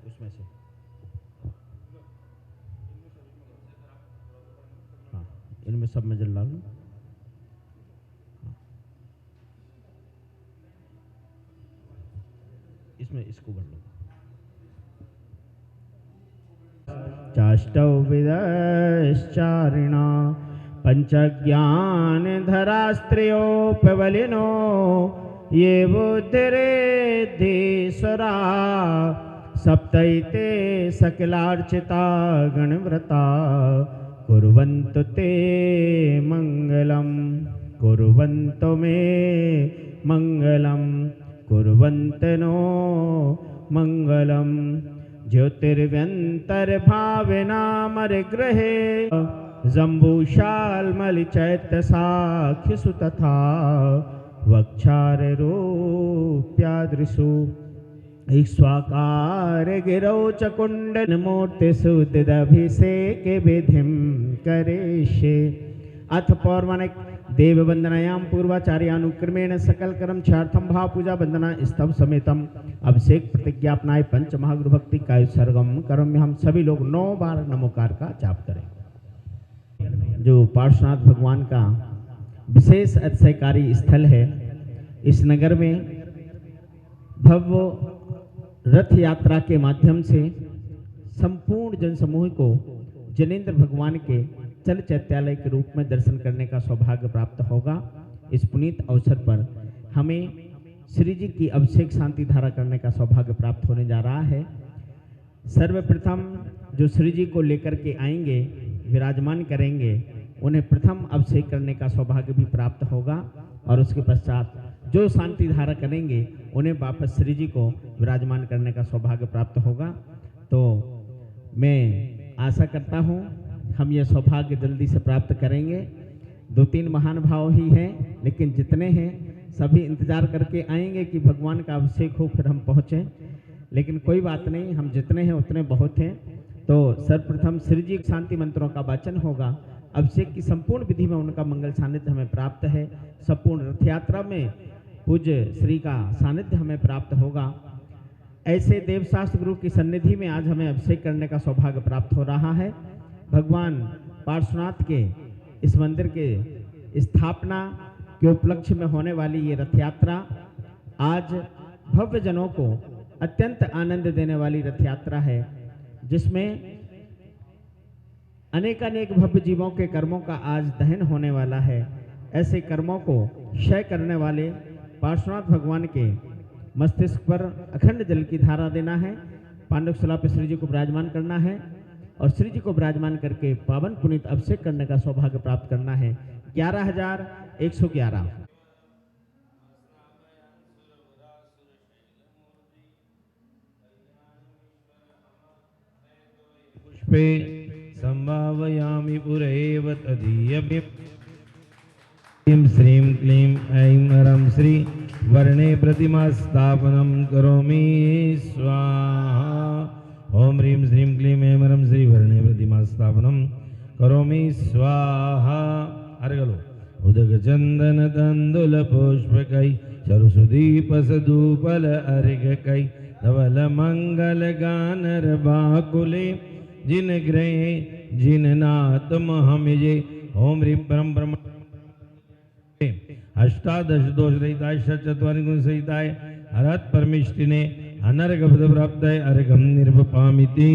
उसमें से। हाँ, इनमें सब में जल डाल लो। इसमें इसको भर लो। चाष्टौ विदश्चारिणा पंचज्ञान धरास्त्रियोपबलिनो ये बुद्धिरेद्धीश्वरा सप्तैते सकलार्चिता गणव्रता कुर्वन्तु ते मंगलम कुर्वन्तु मे मंगलम कुर्वन्तु नो मंगलम ज्योतिर्व्यन्तर्भावेनामरिग्रहे जम्बूशाल्मलिचैत्यसाख्यसु तथा वक्षाररूप्यादृशु ईक्ष्वाकार गिरौ च कुण्डलमूर्तिषु दिदभिषेके विधिं करिष्ये। अथ पौर्वाणिक देव वंदनायां पूर्वाचार्यानुक्रमेण सकल कर्म क्षार्थम भाव पूजा वंदना स्तव समेतम अभिषेक प्रतिज्ञापनाय पंच महागुरु भक्ति का सर्गम कर्म में हम सभी लोग 9 बार नमोकार का जाप करें। जो पार्श्वनाथ भगवान का विशेष अतिशयकारी स्थल है, इस नगर में भव्य रथ यात्रा के माध्यम से संपूर्ण जनसमूह को जनेन्द्र भगवान के चल चैत्यालय के रूप में दर्शन करने का सौभाग्य प्राप्त होगा। इस पुनीत अवसर पर हमें श्री जी की अभिषेक शांति धारा करने का सौभाग्य प्राप्त होने जा रहा है। सर्वप्रथम जो श्री जी को लेकर के आएंगे, विराजमान करेंगे, उन्हें प्रथम अभिषेक करने का सौभाग्य भी प्राप्त होगा और उसके पश्चात जो शांति धारा करेंगे उन्हें वापस श्री जी को विराजमान करने का सौभाग्य प्राप्त होगा। तो मैं आशा करता हूँ हम ये सौभाग्य जल्दी से प्राप्त करेंगे। 2-3 महान भाव ही हैं, लेकिन जितने हैं सभी इंतजार करके आएंगे कि भगवान का अभिषेक हो फिर हम पहुँचें, लेकिन कोई बात नहीं, हम जितने हैं उतने बहुत हैं। तो सर्वप्रथम श्री जी शांति मंत्रों का वाचन होगा। अभिषेक की संपूर्ण विधि में उनका मंगल सानिध्य हमें प्राप्त है। संपूर्ण रथ यात्रा में पूज्य श्री का सानिध्य हमें प्राप्त होगा। ऐसे देवशास्त्र गुरु की सन्निधि में आज हमें अभिषेक करने का सौभाग्य प्राप्त हो रहा है। भगवान पार्श्वनाथ के इस मंदिर के स्थापना के उपलक्ष्य में होने वाली ये रथ यात्रा आज भव्य जनों को अत्यंत आनंद देने वाली रथ यात्रा है, जिसमें अनेकानेक भव्य जीवों के कर्मों का आज दहन होने वाला है। ऐसे कर्मों को क्षय करने वाले पार्श्वनाथ भगवान के मस्तिष्क पर अखंड जल की धारा देना है, पांडुकशिला पर श्री जी को विराजमान करना है और श्री जी को विराजमान करके पावन पुनीत अभिषेक करने का सौभाग्य प्राप्त करना है। 11,111 पुष्पे संभावयामि पुरैव तदीयपि श्रीं क्लीं ऐं ह्रं श्री वर्णे प्रतिमा स्थापनं करोमि स्वाहा। ओम ह्रीं श्रीं क्लीं ऐं ह्रं श्री वर्णे प्रतिमा स्थापनं करोमि स्वाहा। अर्घलो उदक चंदन तंदुल पुष्पकै चरुसुदीप सदूपल अर्घकै धवल मंगल गानर बाकुले जिन ग्रहे जिन नाथ महमिजे। ओम ह्रीं परम ब्रह्म अष्टादश दोष रहिताय चत्वारि गुण सहिताय अरहत परमिष्टिने अनर्घ पद प्राप्ताय अर्घम निर्वपामिति।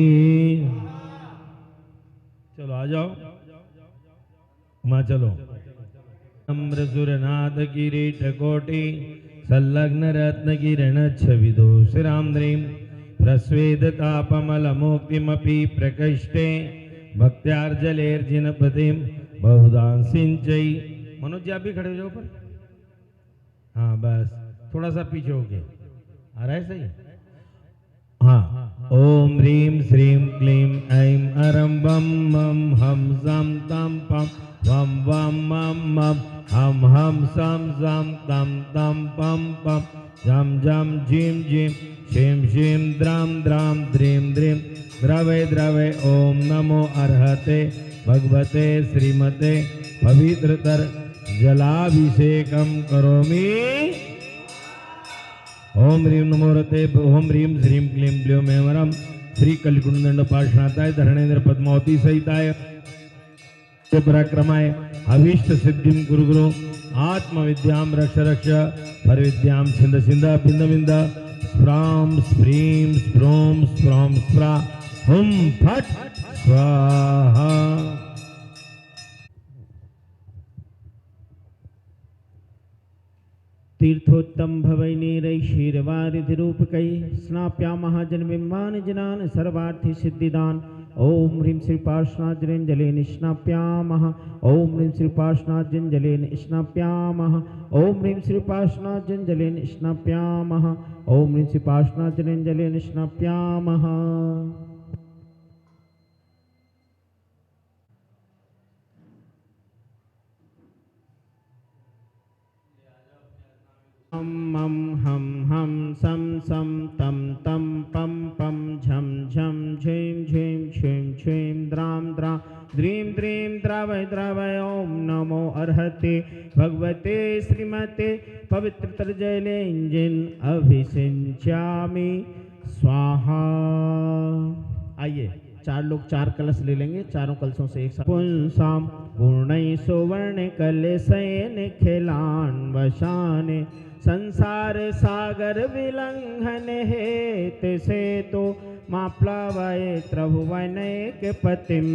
चलो आ जाओ माँ, चलो। अम्र सुरनाथ किरीट कोटि संलग्न रत्न किरण छविदो श्रीराम द्रीम प्रस्वेद तापमल मुक्तिमपि प्रकृष्टे भक्त्यार्जलेर्जिन पतिम बहुधा सिंचई। मनोज जी आप भी खड़े हो जाओ पर। हाँ बस थोड़ा सा पीछे हो गए, आ रहा है सही। हाँ ओम ह्रीं श्रीं क्लीं ऐं ह्रं बम मम हम सम तम पम वम वम मम मम हम सम सम तम तम पम पम जम जम झीं झीं शीं शीं द्राम द्राम द्रीं द्रीं द्रवे द्रवे। ओम नमो अर्हते भगवते श्रीमते पवित्रतर जलाभिषेकम करोमि। ओम ह्रीं नमो रते ओम ह्रीं श्रीं क्लीं ब्ल्यूं मेमरम श्री कलिकुंडदंड पार्श्वनाथाय धरणेन्द्र पद्मावती सहिताय पराक्रमाय अभीष्ट सिद्धिं गुरु गुरु आत्मविद्यां रक्ष रक्ष परविद्यां छिंद छिंद बिंद बिंद स्प्राम स्प्रीं स्प्रों स्प्रां स्प्रा हुम फट स्वाहा। तीर्थोत्तम भवै नीरैशीरवारिधिरूपकै स्नाप्यामः जन्मबिम्बान् जनान् सर्वार्थि सिद्धिदान्। ओम ह्रीं श्री पार्श्वनाथजलेन स्नाप्यामः। ओम ह्रीं श्री पार्श्वनाथजलेन स्नाप्यामः। ओम ह्रीं श्री पार्श्वनाथजलेन स्नाप्यामः। ओम ह्रीं श्री पार्श्वनाथजलेन स्नाप्यामः। हम हम सम सम तम तम पम पम झम झम झीं झीं छीं छीं द्रां द्रां द्रीं द्रीं द्रावय द्रावय। ओम नमो अर्हते भगवते श्रीमते पवित्रतरजलेंजिन अभिषिंचामि स्वाहा। आइए चार लोग चार कलश ले लेंगे, चारों कलशों से एक साथ। पुंसाम पूर्णै सुवर्ण कलशयन खिलान वशाने संसार सागर विलंघन हेत से तो माँ प्लवय त्रिभुवनैक पतिम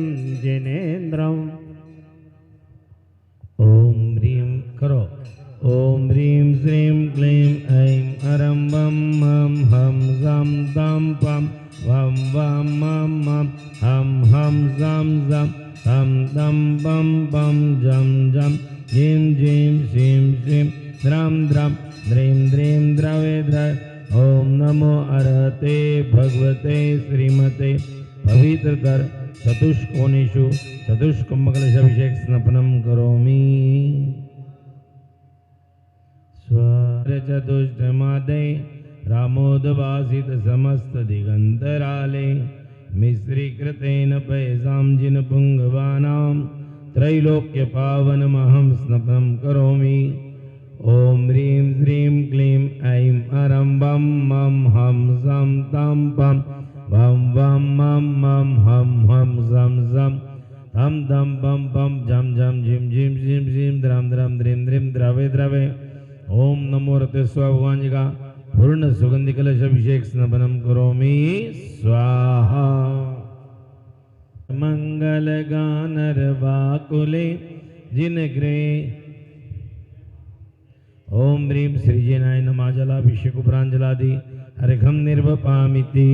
जिनेन्द्रम। ओम ह्रीं करो ओम ह्रीं श्रीं क्लीं ऐं अरं वं मं हम जं दं पं वं वं मं मं हम जं जं तं दं बं बं जं जं जीं जीं शीं शीं द्रां द्रां द्रीं द्रीं द्रवे द्रव। ओम नमो अर्हते भगवते श्रीमते पवित्रतर चतुष्कोणेषु चतुष्कुंभकलशाभिषेक स्नपनं करोमि। स्वरचतुष्टमादे रामोदवासित समस्त दिगंतराले मिश्रीकृतेन पयसां जिन पुंगवानां त्रैलोक्य पावनमहं स्नपनं करोमि। ओम ह्रीं श्रीं क्लीं ऐं अरं वं मं हम जं तं पं वं वं मं मं हम जं जं तं दं पं पं झं झं झिं झिं झिं झिं द्रां द्रां द्रीं द्रीं द्रवे द्रवे। ओम नमो रते भगवान जी का पूर्ण सुगंधि कलश अभिषेक स्नपनं करोमि स्वाहा। मंगल गानरवाकुले जिनग्रे ओम ह्रीं श्रीजनाय नमः जलाभिषेक उपरांजलादि अर्घं निर्वपामिति।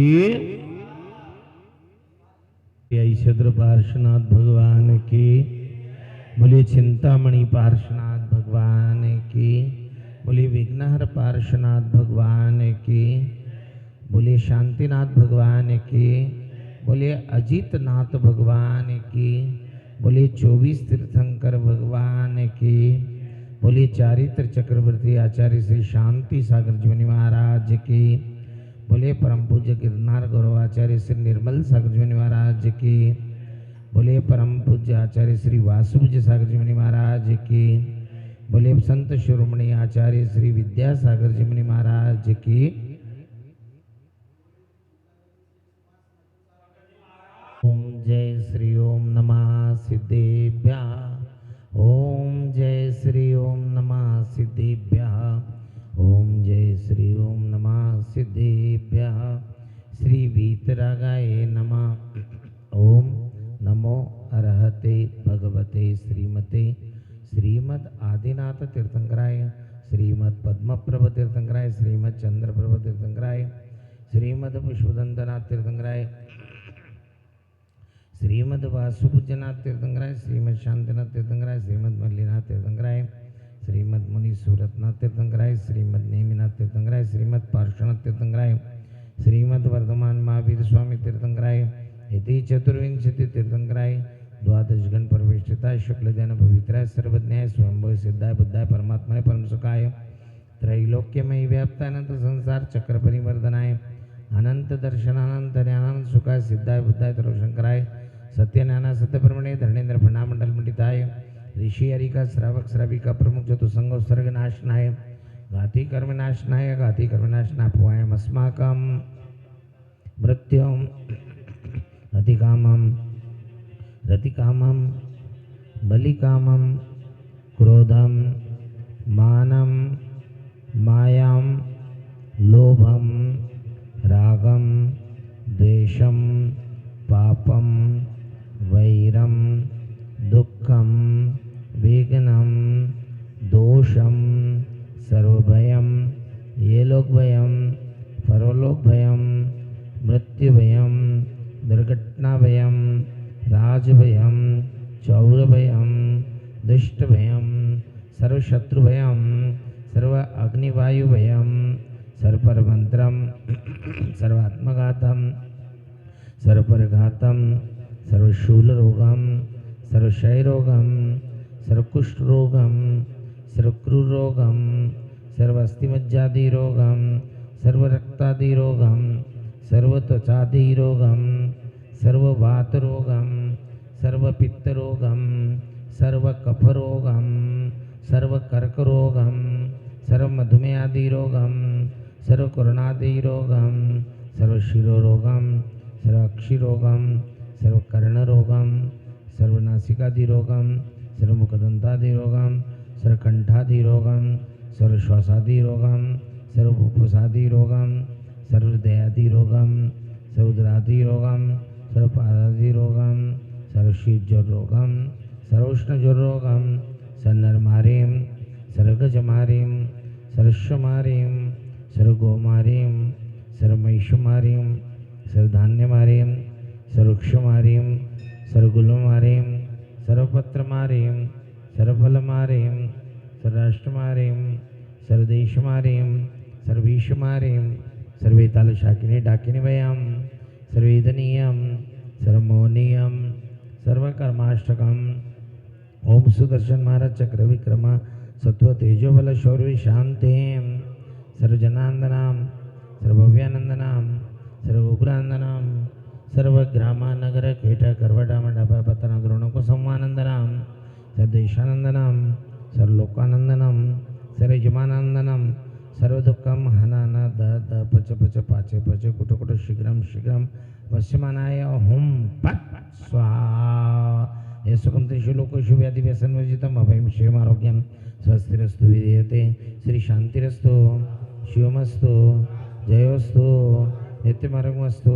ऐश्वर्य पार्श्वनाथ भगवान की बोलिए, चिंतामणि पार्श्वनाथ भगवान की बोलिए, विघ्नहर पार्श्वनाथ भगवान की बोलिए, शांतिनाथ भगवान की बोलिए, अजितनाथ भगवान की बोलिए, 24 तीर्थंकर भगवान की बोलिए, चारित्र चक्रवर्ती आचार्य श्री शांति सागर जी महाराज की बोलिए, परम पूज्य गिरनार गौरवाचार्य श्री निर्मल सागर जी महाराज की बोलिए, परम पूज्य आचार्य श्री वासुदेव सागर जी महाराज की बोलिए, संत शिरोमणि आचार्य श्री विद्यासागर जी महाराज की। ओम जय श्री ओम नमः सिद्धेभ्यः। ओम जय श्री ओम नमः सिद्धेभ्यः। ओम जय श्री ओम नमः सिद्धेभ्यः। श्री वीतरागाय नमः। ओम नमो अर्हते भगवते श्रीमते श्रीमद आदिनाथ तीर्थंकराय श्रीमद पद्मप्रभ तीर्थंकराय श्रीमद चंद्रप्रभ तीर्थंकराय श्रीमद पुष्पदंतनाथ तीर्थंकराय श्रीमद वासुपूज्यनाथ तीर्थंकराय श्रीमद शांतिनाथ तीर्थंकराय श्रीमद मल्लीनाथ तीर्थंकराय श्रीमद मुनि सूरतनाथ तीर्थंकराय श्रीमद नेमिनाथ तीर्थंकराय श्रीमद पार्श्वनाथ तीर्थंकराय श्रीमद वर्धमान महावीर स्वामी तीर्थंकराय इति चतुर्विंशति तीर्थंकराय द्वादश गण परमेष्ठिताय शुक्ल ध्यान पवित्राय सर्वज्ञाय स्वयंभव सिद्धाय बुद्धाय परमात्माय परम सुखाय त्रैलोक्यमय व्याप्तानंत संसार चक्र परिवर्तनाय अनंत दर्शनानंत ज्ञानानंद सुखाय सिद्धाय बुद्धाय तरोशंकराय सत्यज्ञाना सत्यप्रमणे धरणेन्द्र प्रणामंडल मंडिताय ऋषि हरिका श्रावक श्राविका प्रमुख चतुसंग सर्ग नाशनाय घाती कर्मनाशनाय घाती कर्मनाशनापवाय अस्माकं मृत्युं रतिकामं बलिकामं क्रोधं मानं मायां लोभं रागं द्वेषं पापं वैरं दुःखं विघ्नं दोषं सर्वभयं ये लोक भयं परलोक भयं मृत्यु भयं दुर्घटना भयं राज भयं चौर भयं दुष्ट भयं सर्वशत्रु भयं सर्व अग्निवायु भयं सर्वपरमंत्रम सर्वात्मघातम सर्वपरघातम सर्वशूल रोगम सर्वक्षय रोगम सर्वकुष्ठ रोगम सर्वक्रूरोगम सर्वास्थिमज्जादि रोगम सर्वरक्तादि रोगम सर्वत्वचादि रोगम सर्ववात रोगम सर्वपित्त रोगम सर्वकफ रोगम सर्वकर्क रोगम सर्वमधुमेहादि रोगम सर्वकोरोनादि रोगम सर्वशिरोरोगम सर्वाक्षिरोगम सर्वकर्णरोगम सर्वनासिकादि रोगम सर्वमुखदंतादि रोगम सर्वकंठादि रोगम सर्वश्वासादि रोगम सर्वफुफ्फुसादि रोगम सर्वहृदयादि रोगम सर्वोदरादि रोगम सर्वपादादि रोगम सर्वशीतज्वर रोगम सर्वोष्णज्वर रोगम सर्वनरमारीम सर्वगजमारीम सर्वश्वमारीम सर्वगोमारीम सर्वमहिषमारीम सर्वधान्यमारीम सर्वक्षमारीम सर्वगुलमारीम सर्वपत्रमारीम सर्वफलमारीम सर्वराष्ट्रमारीम सर्वदेशमारीम सर्वेशमारीम सर्वेतालशाकिनी डाकिनी वयम सर्वेदनीयम सर्वमोहनीयम सर्वकर्माष्टकम ओम सुदर्शन महाराज चक्र विक्रमा सत्व तेजोबल शौर्य शांति सर्वजनांदनाम सर्वभव्यानंदनाम सर्वोग्रांदनाम सर्वग्रामा नगर केट करवटा मंडपा पतना द्रोणों को सम्मानंदनाम सर्वदेशानंदनाम सर्वलोकानंदनम सर्वजमानंदनम सर्वदुःखम हनाना द द पच पच पाचे पच कुट कुट शीघ्रम शीघ्रम वश्यमानाय हुम पट स्वाहा ये सुखम त्रिशु लोकेषु व्याधि व्यसन वर्जितम अभयम क्षेम आरोग्यम स्वस्तिरस्तु विधीयते श्री शांतिरस्तु शिवमस्तु जयोस्तु नित्यमार्गमस्तु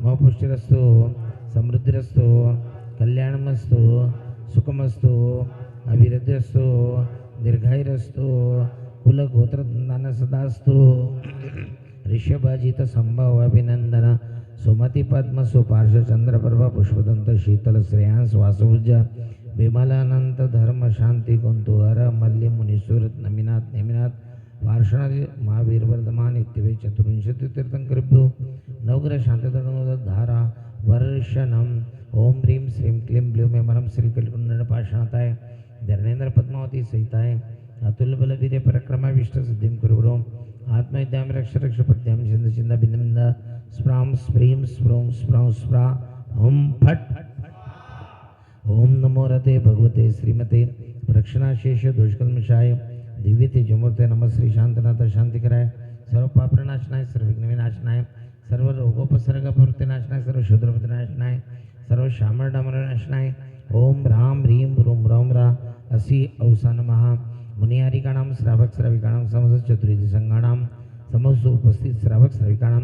मोक्षपुष्टिरस्तु समृद्धिरस्तु कल्याणमस्तु सुखमस्तु अभिवृद्धिरस्तु दीर्घायुरस्तु कुलगोत्रदान सदास्तु ऋषभाजित संभव अभिनंदन सुमति पद्म सुपार्श चंद्रप्रभा पुष्पदंत शीतल श्रेयांस वासुजा विमलानंत धर्म शांति कुंतुहर मल्ली मुनिसुरत नमिनाथ नेमिनाथ पार्श्वनाथ महावीर वर्धमान इत्यादि चतुर्विंशति तीर्थंकरेभ्यो नवग्रह शांतिधर्मोदक धारा वर्षणम ओम ह्रीं श्रीं क्लीं ब्लूं मे मरम श्री कलिकुंडन पाषाणाय धरणेन्द्र पद्मावती सहिताय अतुल बल वीर्य पराक्रम विष्ट सिद्धिं कुरुग्रोम आत्मविद्यां रक्ष रक्ष पद्यां छिंद छिंद बिंद बिंद स्प्रां स्प्रीं स्प्रों स्प्रां स्प्रा ओम फट ओम नमो रते भगवते श्रीमते प्रक्षणाशेष दुष्कल्मषाय दिव्य तेजोमूर्ते नमः श्री शांतनाथ शांतिकराय सर्व पापनाशनाय सर्व विघ्न विनाशनाय सर्व रोगोपसर्ग प्रवृत्तिनाशनाय सर्व शूद्रपतिनाशनाय सर्व श्यामल डामर नाशनाय ओम राम ह्रीं रूम रौम रा असी औसा नमः मुनियारिकाणां श्रावक श्राविकाणां समस्त चतुर्विध संघाणां समस्त उपस्थित श्रावक श्राविकाणां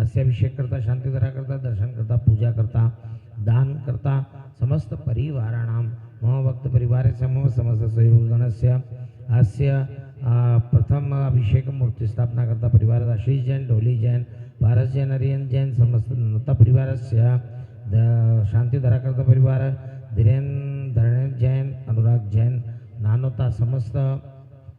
अस्य अभिषेक करता शांतिधरा करता दर्शन करता पूजा करता दान करता समस्त परिवाराणां मम भक्त परिवारस्य मम समस्त सहयोगगणस्य अस्य प्रथम अभिषेक मूर्ति स्थापना करता परिवार आशीष जैन डोली जैन भारत जैन अरियन जैन समस्त नता परिवारस्य शांतिधरा करता परिवार धीरेन्द्र जैन अनुराग जैन नानोता समस्त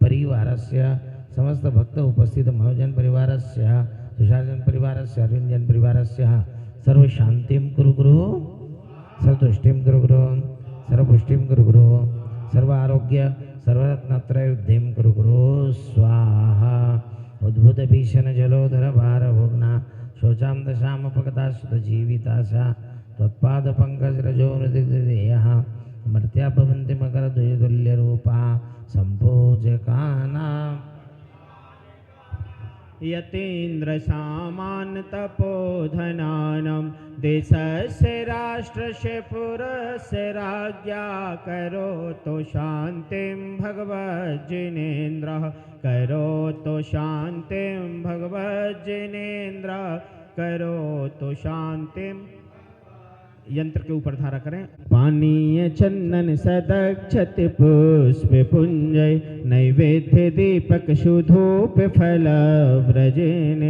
परिवारस्य समस्त भक्त उपस्थित मनोजन परिवारस्य तुषारजन परिवारस्य अरविंद जैन परिवारस्य सर्व शांतिं कुरु गुरु सर्वतुष्टिं कुरु गुरु सर्वपुष्टिं कुरु गुरु सर्व आरोग्य सर्वरत्नत्रयोद्धें कुरु गुरु स्वाहा उद्भुत भीषण जलोधर भार भोग्ना शोचां दशामपगता सुत जीविताशा तत्पाद पंकज रजो मृतिदेह मर्त्या भवन्ति मकर द्वयतुल्य रूपा संपूजकानां यतीन्द्र सामान तपोधनानां देशस्य राष्ट्रस्य पुरस्य राज्ञा करोतु शान्तिं भगवज्जिनेन्द्रः करोतु शान्तिं भगवज्जिनेन्द्रः करोतु शान्तिं। यंत्र के ऊपर धारा करें। पानीय चंदन सदक्षति पुष्प पुंजय नैवेद्य दीपक सुधूप फल व्रजेन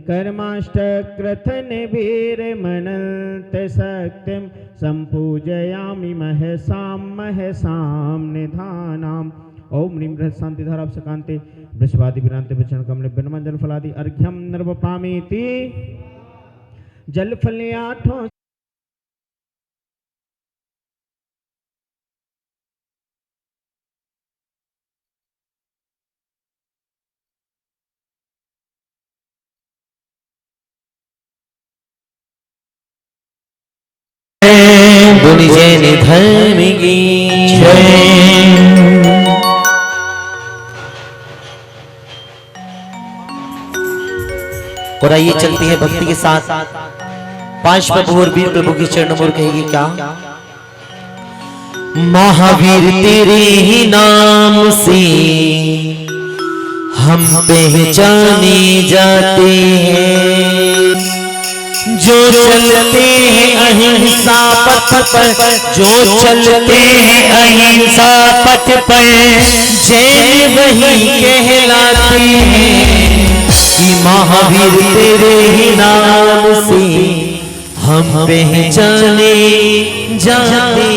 कर्माष्टक्रथन वीर मनंत शक्तिम संपूजयामि महसाम निधानाम। ओम ह्रीं बृहत् शांति धारा सकांते वृषभादि विरांते वचन कमले बिन्मंजल फलादि अर्घ्यम निर्वपामीति। जल फल आठों बोली जय निधर्म की और आइए चलती है भक्ति के साथ पांच प्रभु और वीर प्रभु के चरण मोर कहेगी क्या। महावीर तेरे ही नाम से हम पहचाने जाते हैं, जो चलते हैं अहिंसा पथ पर, जो चलते हैं अहिंसा पथ पर, जैन वही कहलाते हैं कि महावीर तेरे ही नाम से हम पहचाने जाते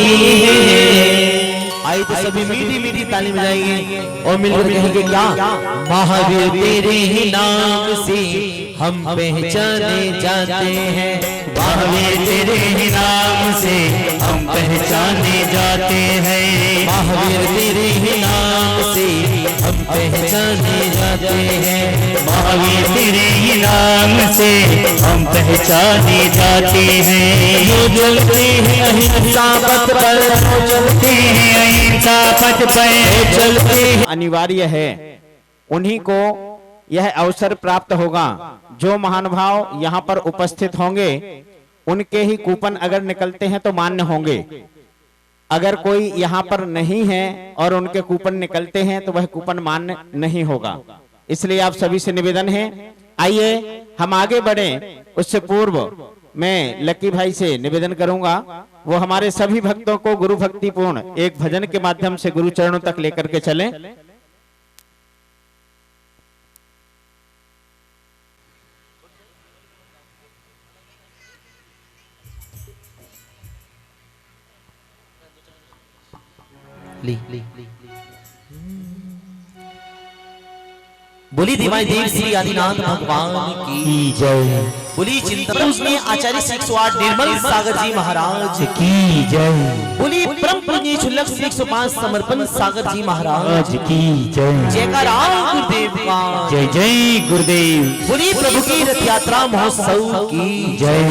हैं। आइए तो सभी मीठी मीठी ताली बजाएंगे और मिलकर कहेंगे क्या। महावीर तेरे ही नाम से हम पहचाने जाते हैं, महावीर तेरे ही नाम से हम पहचाने जाते हैं, महावीर तेरे ही नाम से हम पहचाने जाते हैं, महावीर तेरे ही नाम से हम पहचाने जाते हैं। जो चलते हैं अहिंसा पथ पर, जो चलते हैं अहिंसा पथ पर, जो चलते हैं। अनिवार्य है, उन्हीं को यह अवसर प्राप्त होगा। जो महानुभाव यहाँ पर उपस्थित होंगे उनके ही कूपन अगर निकलते हैं तो मान्य होंगे। अगर कोई यहाँ पर नहीं है और उनके कूपन निकलते हैं तो वह कूपन मान्य नहीं होगा। इसलिए आप सभी से निवेदन है, आइए हम आगे बढ़े। उससे पूर्व मैं लकी भाई से निवेदन करूंगा, वो हमारे सभी भक्तों को गुरु भक्तिपूर्ण एक भजन के माध्यम से गुरु चरणों तक लेकर के चलें। बोली दिवाई देव श्री आदिनाथ भगवान की जय। बोली चिंतन में आचार्य 108 निर्मल सागर जी महाराज की जय। बोली परम पूज्य शुल्लक 105 समर्पण सागर जी महाराज की जय। जयकारा गुरुदेव का जय जय गुरुदेव। बोली प्रभु की रथ यात्रा महोत्सव की जय।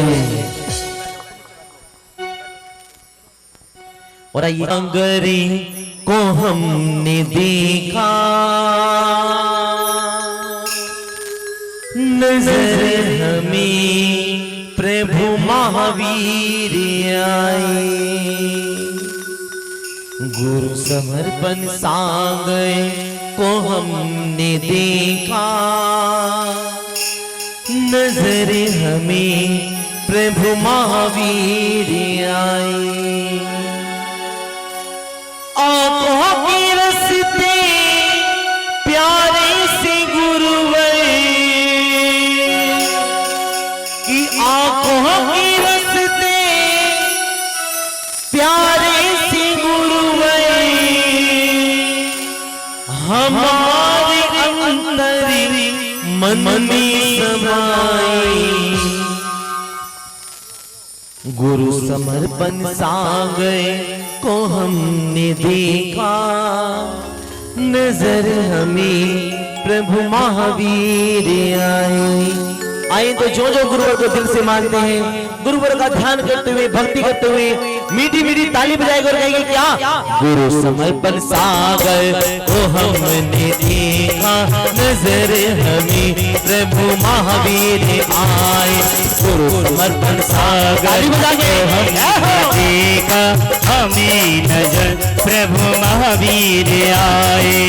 और आइए अंगरे को हमने देखा, नजर हमें प्रभु महावीर आए, गुरु समर्पण सागर को हमने देखा, नजर हमें प्रभु महावीर आए। आंखों की रस्ते प्यारे से गुरुवर की, आंखों की रस्ते प्यारे से गुरुवर, हमारे अंतर मन में समाए, गुरु समर्पण सागर को हमने देखा, नजर हमें प्रभु महावीर आए। आइए तो जो जो गुरुवर को दिल से मानते हैं, गुरुवर का ध्यान करते हुए, भक्ति करते हुए मीठी मीठी ताली बजाएगा और कहेंगे क्या? गुरु समर्पण सागर को हमने देखा, नजर हमें प्रभु महावीर आए। गुरु समर्पण सागर को हमने देखा, हमें नजर प्रभु महावीर आए।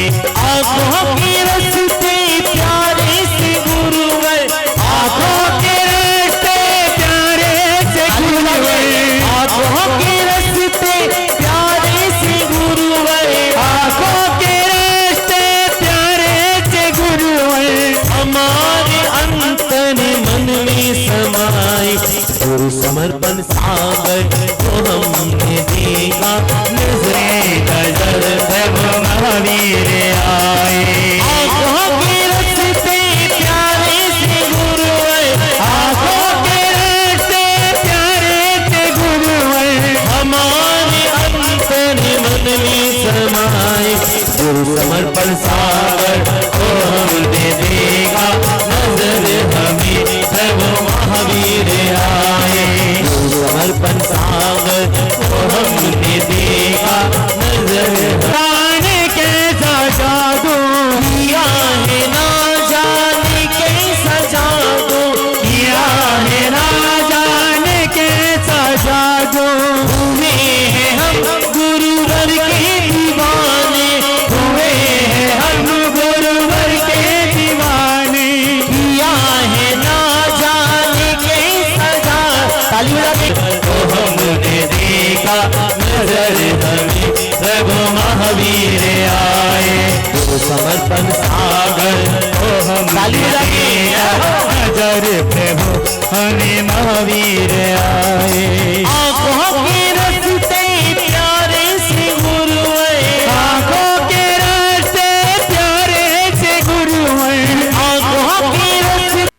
आंखों के रस्ते प्यारे से गुरुवर, आंखों के रस्ते प्यारे से गुरुवर, आंखों के रस्ते प्यारे से गुरुवर, आंखों के रस्ते प्यारे से गुरुवर, हमारे अंतर मन में समाए। गुरु समर्पण सागर को हमने देखा, नजरे नजर प्रभु महावीर आए। आंखों के रस्ते प्यारे से गुरुवर, आंखों के रस्ते प्यारे से गुरुवर, हमारे अंतर मन में समाए। गुरु समर्पण सागर को हमने देखा, नजर हमें प्रभु महावीर आए। गुरु समर्पण सागर को हमने देखा, नजर जाने कैसा जादू किया है, ना जाने कैसा जादू किया है, ना जाने कैसा जादू। हुए हैं हम गुरुवर के दीवाने, हुए हैं हम गुरुवर के दीवाने, किया है ना जाने कैसा जादू। ताली बजा तो हमने देखा, नजर हमें प्रभु महावीर आए। गुरु समर्पण सागर को हमने देखा, नजर प्रभु हमें महावीर आए। आंखों के रस्ते प्यारे से गुरुवर, आंखों के रस्ते प्यारे से गुरुवर, आंखों के रस्ते।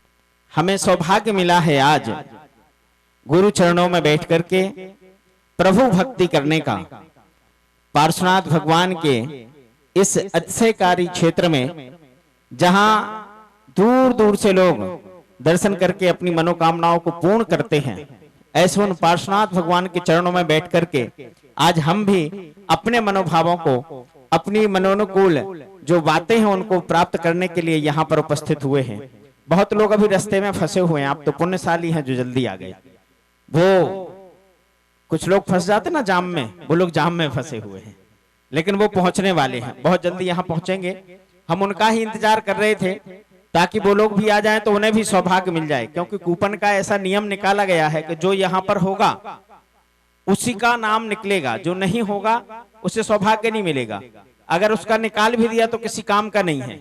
हमें सौभाग्य मिला है आज गुरु चरणों में बैठ करके प्रभु भक्ति करने का। पार्श्वनाथ भगवान के इस अतिशयकारी क्षेत्र में, जहां दूर दूर से लोग दर्शन करके अपनी मनोकामनाओं को पूर्ण करते हैं, ऐसे उन पार्श्वनाथ भगवान के चरणों में बैठ करके आज हम भी अपने मनोभावों को, अपनी मनोनुकूल जो बातें हैं उनको प्राप्त करने के लिए यहाँ पर उपस्थित हुए हैं। बहुत लोग अभी रास्ते में फंसे हुए हैं, आप तो पुण्यशाली हैं जो जल्दी आ गए। वो कुछ लोग फंस जाते ना जाम में, वो लोग जाम में फंसे हुए हैं, लेकिन वो पहुंचने वाले हैं, बहुत जल्दी यहाँ पहुंचेंगे। हम उनका ही इंतजार कर रहे थे ताकि वो लोग भी आ जाएं तो उन्हें भी सौभाग्य मिल जाए, क्योंकि कूपन का ऐसा नियम निकाला गया है कि जो यहाँ पर होगा उसी का नाम निकलेगा, जो नहीं होगा उसे सौभाग्य नहीं मिलेगा। अगर उसका निकाल भी दिया तो किसी काम का नहीं है,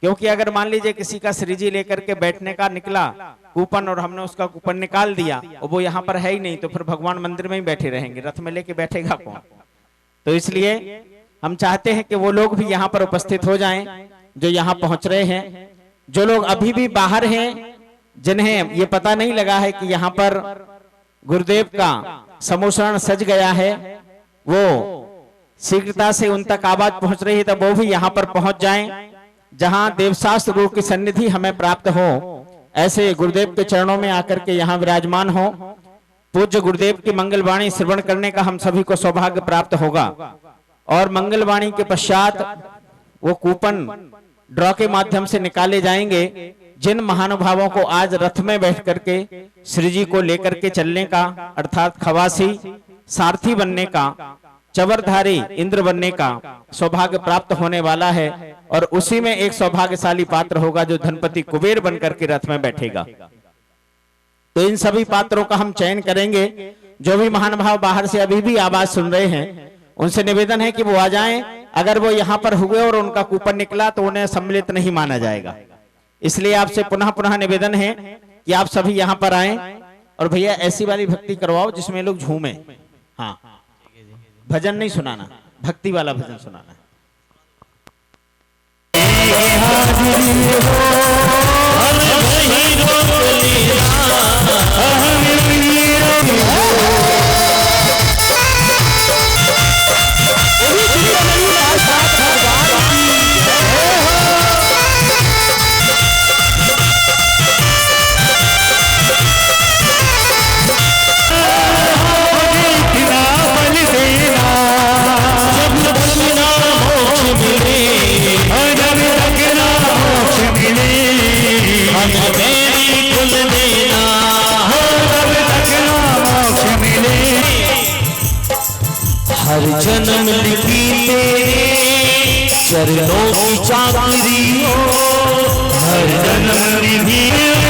क्योंकि अगर मान लीजिए किसी का श्रीजी लेकर के बैठने का निकला कूपन और हमने उसका कूपन निकाल दिया और वो यहाँ पर है ही नहीं, तो फिर भगवान मंदिर में ही बैठे रहेंगे, रथ में लेके बैठेगा कौन। तो इसलिए हम चाहते हैं कि वो लोग भी यहाँ पर उपस्थित हो जाएं जो यहाँ पहुंच रहे हैं। जो लोग अभी भी बाहर हैं, जिन्हें ये पता नहीं लगा है कि यहाँ पर गुरुदेव का समूहरण सज गया है, वो शीघ्रता से उन तक आवाज पहुंच रही है, तब वो भी यहाँ पर पहुंच जाएं जहां देवशास्त्र गुरु की सन्निधि हमें प्राप्त हो। ऐसे गुरुदेव के चरणों में आकर के यहाँ विराजमान हो। पूज्य गुरुदेव की मंगलवाणी श्रवण करने का हम सभी को सौभाग्य प्राप्त होगा और मंगलवाणी के पश्चात वो कूपन ड्रॉ के माध्यम से निकाले जाएंगे। जिन महानुभावों को आज रथ में बैठ करके श्री जी को लेकर के चलने का, अर्थात खवासी सारथी बनने का, चवरधारी इंद्र बनने का सौभाग्य प्राप्त होने वाला है, और उसी में एक सौभाग्यशाली पात्र होगा जो धनपति कुबेर बनकर के रथ में बैठेगा। तो इन सभी पात्रों का हम चयन करेंगे। जो भी महानुभाव बाहर से अभी भी आवाज सुन रहे हैं, उनसे निवेदन है कि वो आ जाएं। अगर वो यहाँ पर हुए और उनका कूपन निकला तो उन्हें सम्मिलित नहीं माना जाएगा। इसलिए आपसे पुनः पुनः निवेदन है कि आप सभी यहाँ पर आएं। और भैया ऐसी वाली भक्ति करवाओ जिसमें लोग झूमें। हाँ, भजन नहीं सुनाना, भक्ति वाला भजन सुनाना। जन्म लिखी तेरे चरणों की चाकरी हो, हर जन्म लिखी हर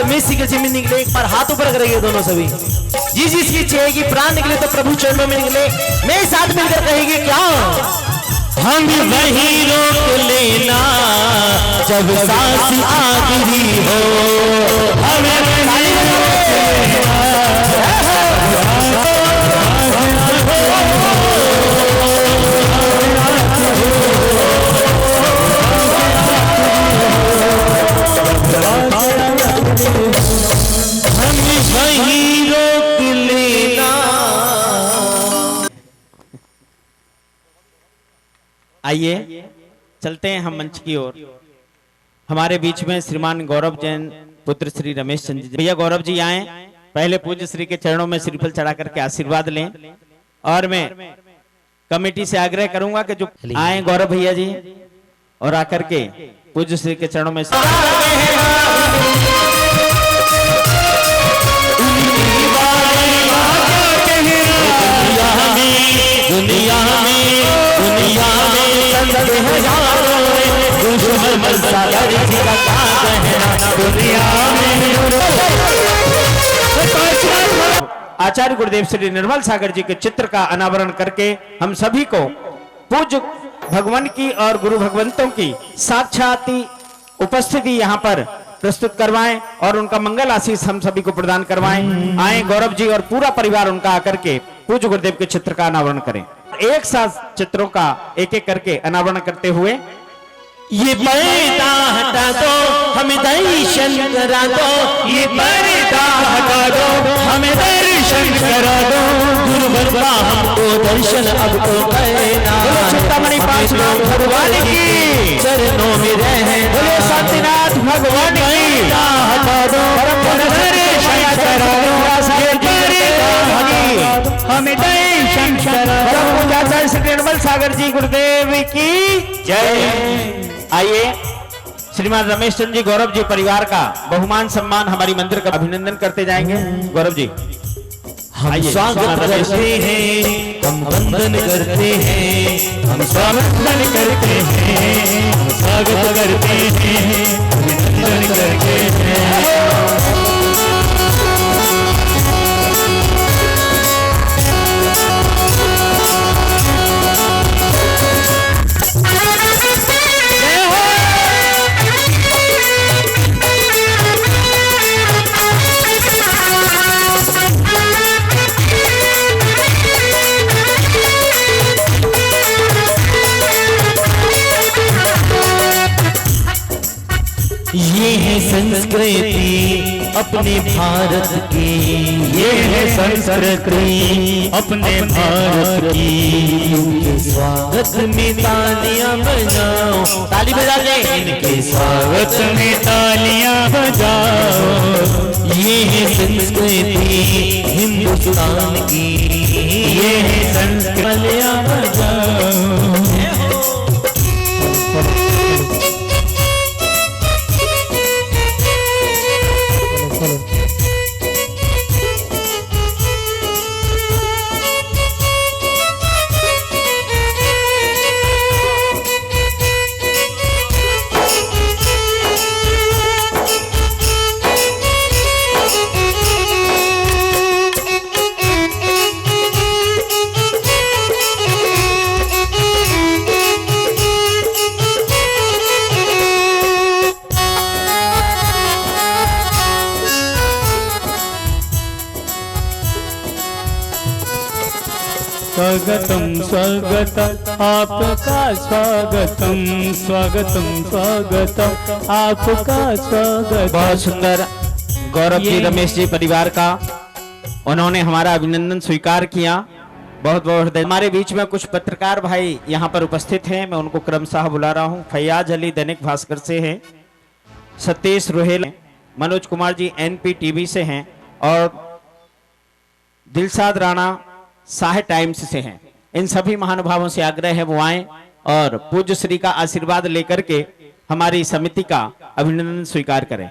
मेसी के जिम्मे निकले, एक बार हाथ ऊपर करेंगे दोनों सभी। जी जिसकी चाहेगी प्राण निकले तो प्रभु चरणों में निकले। मेरे साथ मिलकर कहेंगे क्या, हम वही रोक लेना जब सांस आखिरी हो, हमें वही रोक लेना। आइए चलते हैं हम मंच की ओर। हमारे बीच में श्रीमान गौरव जैन पुत्र श्री रमेश चंद्र जी। भैया गौरव जी आए, पहले पूज्य श्री के चरणों में श्रीफल चढ़ा करके आशीर्वाद लें। और मैं कमेटी से आग्रह करूंगा कि जो आए गौरव भैया जी और आकर के पूज्य श्री के चरणों में दुनिया में आचार्य गुरुदेव श्री निर्मल सागर जी के चित्र का अनावरण करके हम सभी को पूज्य भगवान की और गुरु भगवंतों की साक्षात उपस्थिति यहाँ पर प्रस्तुत करवाएं और उनका मंगल आशीष हम सभी को प्रदान करवाएं। आए गौरव जी और पूरा परिवार उनका आकर के पूज्य गुरुदेव के चित्र का अनावरण करें। एक साथ चित्रों का एक एक करके अनावरण करते हुए ये पर्दा हटा दो हमें दर्शन करा दो, ये पर्दा हटा दो हमें दर्शन करा दो, गुरु भगवा हमको दर्शन अब तो करना। चिंतामणि पांच लोग भगवान की चरणों में रहे, बोलो सत्यनाथ भगवान की हटा दो दर्शन करा दो, हमें दर्शन करा दो। श्री निर्मल सागर जी गुरुदेव की जय। आइए श्रीमान रमेश चंद्र जी गौरव जी परिवार का बहुमान सम्मान हमारी मंदिर का अभिनंदन करते जाएंगे। गौरव जी हम स्वागत करते हैं, हम वंदन करते हैं, हम स्वागत करते हैं, हम स्वागत करते हैं, वंदन करते हैं। ये है संस्कृति अपने भारत की, ये है संस्कृति अपने भारत की। इनके स्वागत में तालियां बजाओ, ताली बजा ले, इनके स्वागत में तालियां बजाओ। ये है संस्कृति हिंदुस्तान की, ये है संस्कृति तालियां बजाओ। स्वागतम स्वागतम आपका स्वागतम, स्वागतम स्वागतम आपका स्वागत। बहुत सुंदर गौरव जी रमेश जी परिवार का उन्होंने हमारा अभिनंदन स्वीकार किया। बहुत बहुत हमारे बीच में कुछ पत्रकार भाई यहाँ पर उपस्थित हैं, मैं उनको क्रमशः बुला रहा हूँ। फैयाज अली दैनिक भास्कर से हैं, सतीश रोहेल, मनोज कुमार जी NP TV से हैं, और दिलशाद राणा साहे टाइम्स से हैं। इन सभी महानुभावों से आग्रह है वो आए और पूज्य श्री का आशीर्वाद लेकर के हमारी समिति का अभिनंदन स्वीकार करें।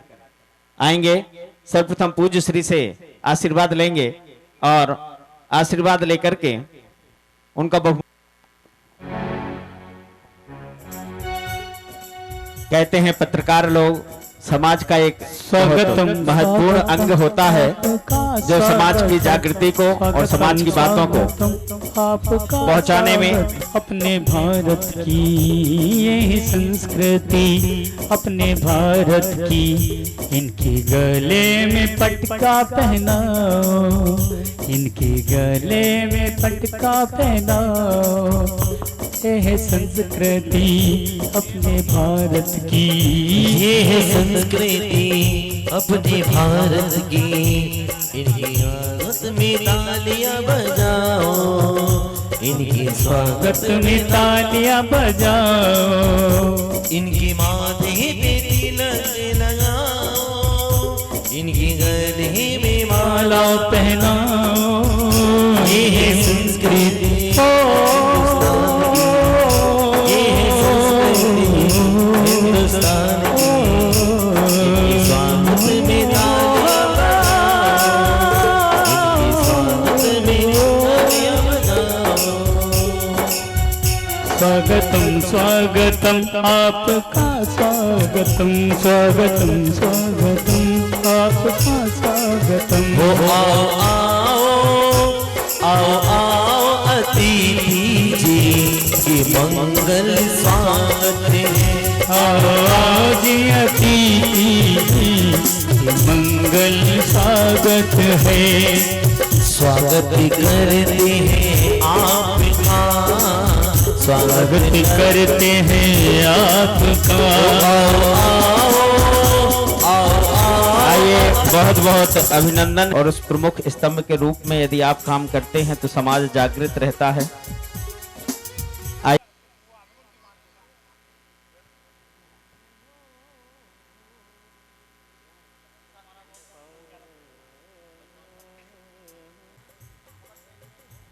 आएंगे, सर्वप्रथम पूज्य श्री से आशीर्वाद लेंगे और आशीर्वाद लेकर के उनका बहु कहते हैं पत्रकार लोग समाज का एक स्वागतम महत्वपूर्ण अंग होता है जो समाज की जागृति को और समाज की बातों को पहुंचाने में अपने भारत की यही संस्कृति, अपने भारत की इनके गले में पटका पहनाओ, इनके गले में पटका पहनाओ। ये है संस्कृति अपने भारत की, ये है संस्कृति अपने भारत की। इनकी स्वागत में तालियां बजाओ, इनके स्वागत में तालियां बजाओ, इनके माथे पे तिलक लगाओ, इनके गले में माला पहनाओ। ये है संस्कृति हिंदुस्तान की। इनके स्वागत में तालियां बजाओ, इनके स्वागत में तालियां बजाओ। स्वागतम स्वागतम आपका स्वागतम, स्वागतम स्वागतम आपका स्वागतम। ओ आओ आओ आओ आओ अतिथि जी की मंगल स्वागत है। आओ आओ जी अतिथि जी मंगल स्वागत है। स्वागत करते हैं आपका, स्वागत करते हैं आपका। आइए, बहुत बहुत अभिनंदन। और उस प्रमुख स्तंभ के रूप में यदि आप काम करते हैं तो समाज जागृत रहता है।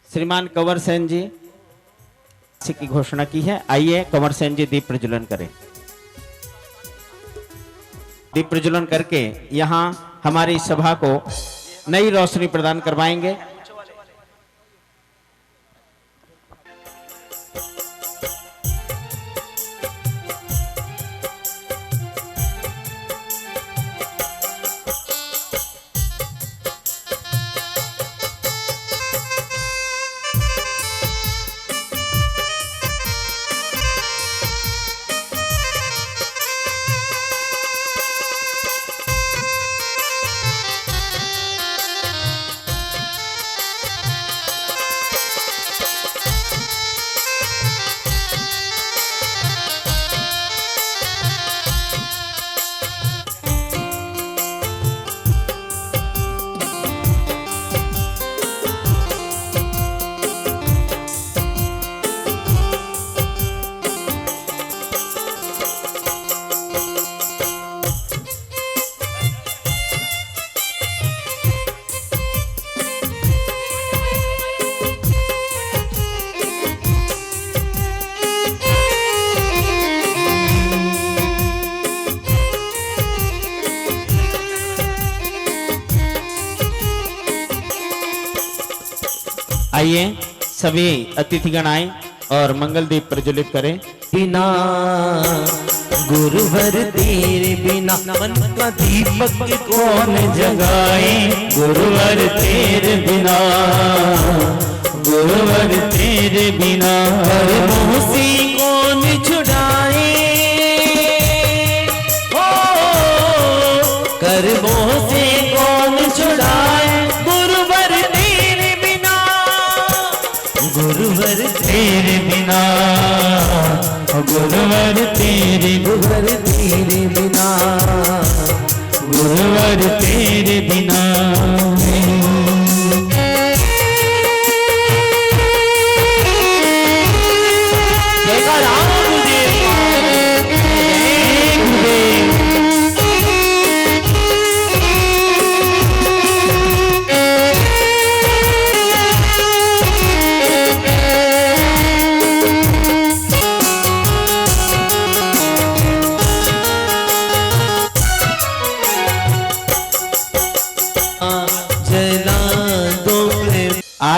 श्रीमान कंवर सेन जी की घोषणा की है। आइए कंवर सेन जी दीप प्रज्वलन करें। दीप प्रज्वलन करके यहाँ हमारी सभा को नई रोशनी प्रदान करवाएंगे। आइए सभी अतिथिगण आए और मंगल दीप प्रज्वलित करें। बिना गुरुवर तेरे बिना मन का दीपक कौन जगाए। गुरुवर तेरे बिना, गुरुवर तेरे बिना हर मोह से कौन छुड़ाए। ओ कर मोह से कौन छुड़ाए। गुरुवर तेरे बिना, गुरुवर तेरे बिना, गुरुवर तेरे, गुरुवर तेरे बिना, गुरुवर तेरे बिना।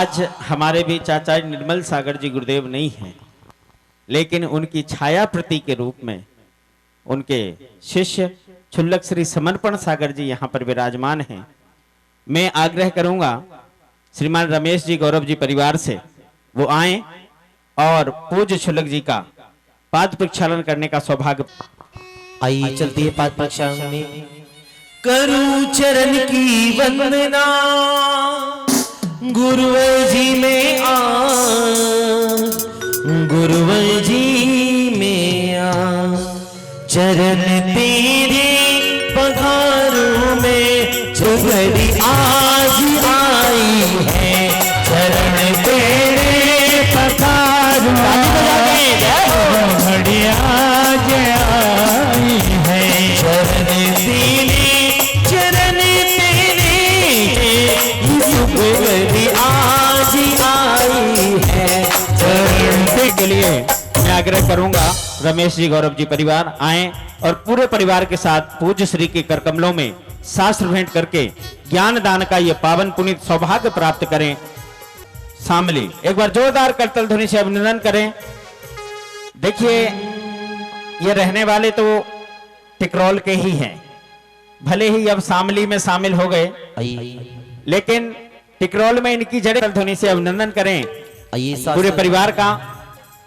आज हमारे बीच आचार्य निर्मल सागर जी गुरुदेव नहीं हैं, लेकिन उनकी छाया प्रति के रूप में उनके शिष्य क्षुल्लक श्री समर्पण सागर जी यहाँ पर विराजमान हैं। मैं आग्रह करूंगा श्रीमान रमेश जी गौरव जी परिवार से वो आए और पूज्य क्षुल्लक जी का पाद प्रक्षालन करने का सौभाग्य। आइए चलती है पाद प्रक्षालन में। करूं चरण की वंदना गुरुवर जी में आ, गुरुवर जी में आ, चरण तेरे पधारों में जो घड़ी आज आई है, चरण तेरे पधारों में घड़ी आज आई है, चरण तेरे आज आई है। चरण के लिए मैं आग्रह करूंगा रमेश जी गौरव जी परिवार आए और पूरे परिवार के साथ पूज्य श्री के कर कमलों में शास्त्र भेंट करके ज्ञान दान का ये पावन पुनीत सौभाग्य प्राप्त करें। शामली एक बार जोरदार करतल ध्वनि से अभिनंदन करें। देखिए ये रहने वाले तो टिकरौल के ही हैं, भले ही अब शामली में शामिल हो गए, लेकिन टिकरौल में इनकी जड़ें ध्वनि से अभिनंदन करें पूरे परिवार का।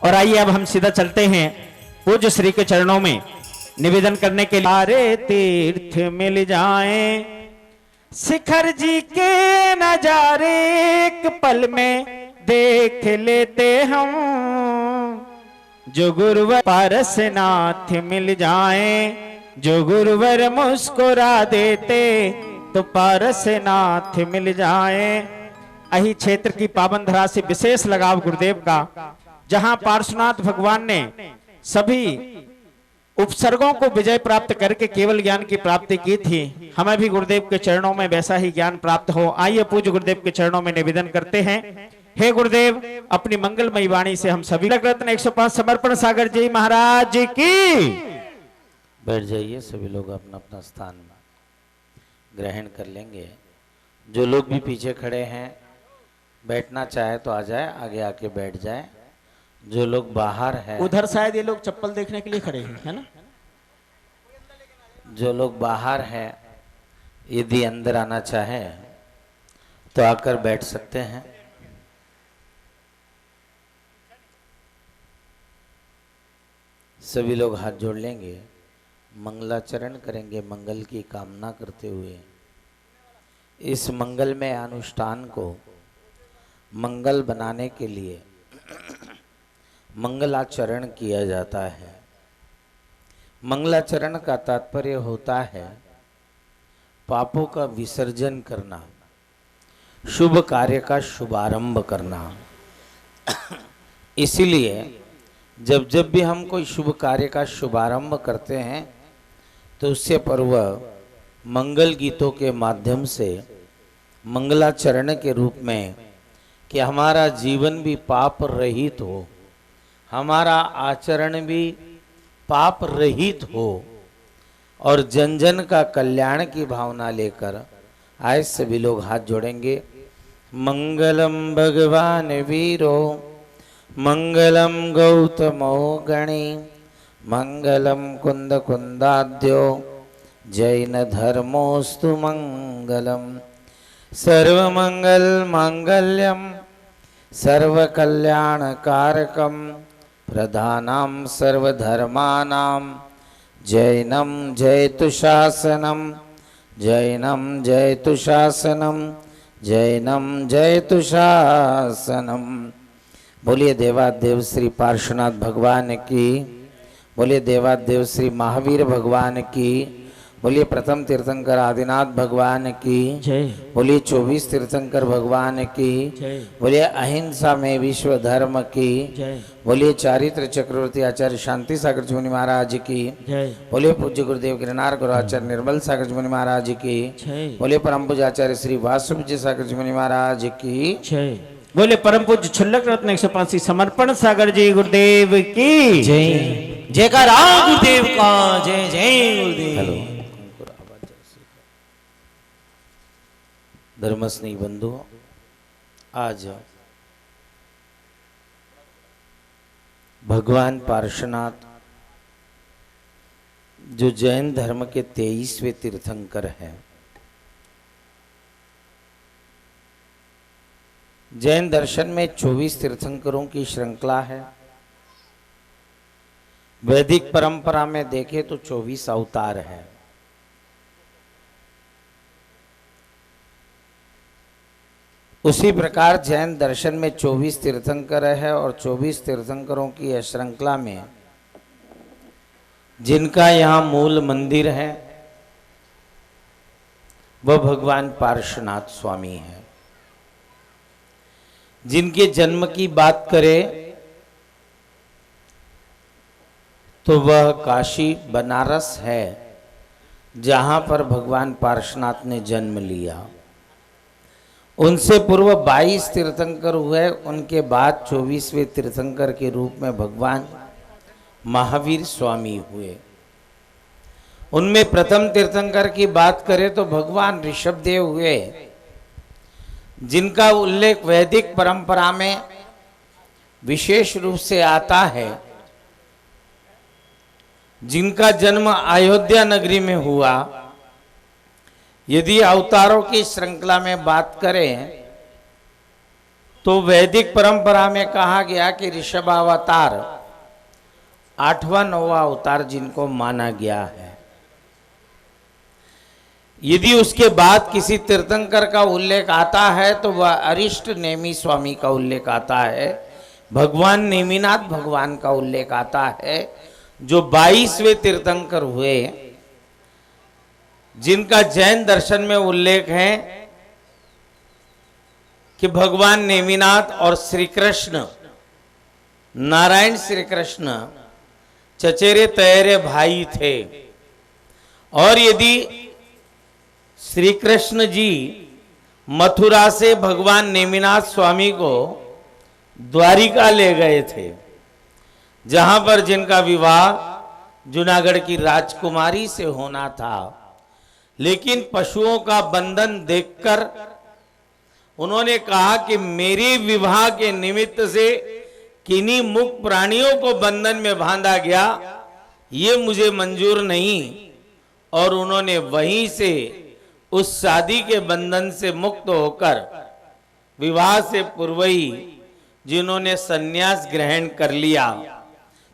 और आइए अब हम सीधा चलते हैं पूज्य श्री के चरणों में निवेदन करने के लिए। सारे तीर्थ मिल जाएं, शिखर जी के नजारे एक पल में देख लेते हम, जो गुरुवर पारसनाथ मिल जाएं, जो गुरुवर मुस्कुरा देते तो पारसनाथ मिल जाएं। अही क्षेत्र की पावन धरा से विशेष लगाव गुरुदेव का, जहां पार्श्वनाथ भगवान ने सभी उपसर्गों को विजय प्राप्त करके केवल ज्ञान की प्राप्ति की थी, हमें भी गुरुदेव के चरणों में वैसा ही ज्ञान प्राप्त हो। आइए पूज्य गुरुदेव के चरणों में निवेदन करते हैं। हे गुरुदेव, अपनी मंगलमयी वाणी से हम सभी रत्न 105 समर्पण सागर जी महाराज की। बैठ जाइए, सभी लोग अपना अपना स्थान ग्रहण कर लेंगे। जो लोग भी पीछे खड़े हैं बैठना चाहे तो आ जाए, आगे आके बैठ जाए। जो लोग बाहर हैं, उधर शायद ये लोग चप्पल देखने के लिए खड़े हैं, है ना। जो लोग बाहर हैं यदि अंदर आना चाहे तो आकर बैठ सकते हैं। सभी लोग हाथ जोड़ लेंगे, मंगलाचरण करेंगे मंगल की कामना करते हुए। इस मंगलमय अनुष्ठान को मंगल बनाने के लिए मंगलाचरण किया जाता है। मंगलाचरण का तात्पर्य होता है पापों का विसर्जन करना, शुभ कार्य का शुभारंभ करना। इसीलिए जब जब भी हम कोई शुभ कार्य का शुभारंभ करते हैं तो उससे पूर्व मंगल गीतों के माध्यम से मंगलाचरण के रूप में कि हमारा जीवन भी पाप रहित हो, हमारा आचरण भी पाप रहित हो और जन जन का कल्याण की भावना लेकर आए सभी लोग हाथ जोड़ेंगे। मंगलम भगवान वीरो, मंगलम गौतमो गणी, मंगलम कुंद कुंदाद्यो, जैन धर्मोस्तु मंगलम। सर्वमंगल मांगल्यम सर्वकल्याणकारकम, प्रधानां सर्वधर्मानां, जैनम जयतु शासनम, जैनम जयतु शासनम, जैनम जयतु शासनम। बोलिए देवादेव श्री पार्श्वनाथ भगवान की, बोलिए देवादेव श्री महावीर भगवान की, बोलिए प्रथम तीर्थंकर आदिनाथ भगवान की जय, बोलिए 24 तीर्थंकर भगवान की जय, बोलिए अहिंसा में विश्व धर्म की जय, बोलिए चारित्र चक्रवर्ती आचार्य शांति सागर जी मुनि महाराज की जय, बोलिए पूज्य गुरुदेव गिरनार गुरु आचार्य निर्मल सागर जी मुनि महाराज की जय, बोलिए परम पूज्य आचार्य श्री वासुदेव जी सागर जी मुनि महाराज की जय। बोले परम पूज्य क्षुल्लक रत्न 185 समर्पण सागर जी गुरुदेव की जय। जयकारा गुरुदेव का जय जय गुरुदेव। हेलो धर्मस्नेही बंधुओं, आ जाओ। भगवान पार्श्वनाथ जो जैन धर्म के 23वें तीर्थंकर हैं। जैन दर्शन में 24 तीर्थंकरों की श्रृंखला है। वैदिक परंपरा में देखें तो 24 अवतार है। उसी प्रकार जैन दर्शन में 24 तीर्थंकर है और 24 तीर्थंकरों की श्रृंखला में जिनका यहाँ मूल मंदिर है वह भगवान पार्श्वनाथ स्वामी है। जिनके जन्म की बात करें तो वह काशी बनारस है जहां पर भगवान पार्श्वनाथ ने जन्म लिया। उनसे पूर्व 22 तीर्थंकर हुए। उनके बाद 24वें तीर्थंकर के रूप में भगवान महावीर स्वामी हुए। उनमें प्रथम तीर्थंकर की बात करें तो भगवान ऋषभदेव हुए, जिनका उल्लेख वैदिक परंपरा में विशेष रूप से आता है। जिनका जन्म अयोध्या नगरी में हुआ। यदि अवतारों की श्रृंखला में बात करें तो वैदिक परंपरा में कहा गया कि ऋषभावतार 8वां 9वां अवतार जिनको माना गया है। यदि उसके बाद किसी तीर्थंकर का उल्लेख आता है तो वह अरिष्ट नेमी स्वामी का उल्लेख आता है। भगवान नेमिनाथ भगवान का उल्लेख आता है जो 22वें तीर्थंकर हुए, जिनका जैन दर्शन में उल्लेख है कि भगवान नेमिनाथ और श्री कृष्ण नारायण श्री कृष्ण चचेरे तयरे भाई थे। और यदि श्री कृष्ण जी मथुरा से भगवान नेमिनाथ स्वामी को द्वारिका ले गए थे, जहां पर जिनका विवाह जूनागढ़ की राजकुमारी से होना था, लेकिन पशुओं का बंधन देखकर उन्होंने कहा कि मेरे विवाह के निमित्त से किन्हीं मुक्त प्राणियों को बंधन में बांधा गया, ये मुझे मंजूर नहीं। और उन्होंने वहीं से उस शादी के बंधन से मुक्त होकर विवाह से पूर्व ही जिन्होंने संन्यास ग्रहण कर लिया।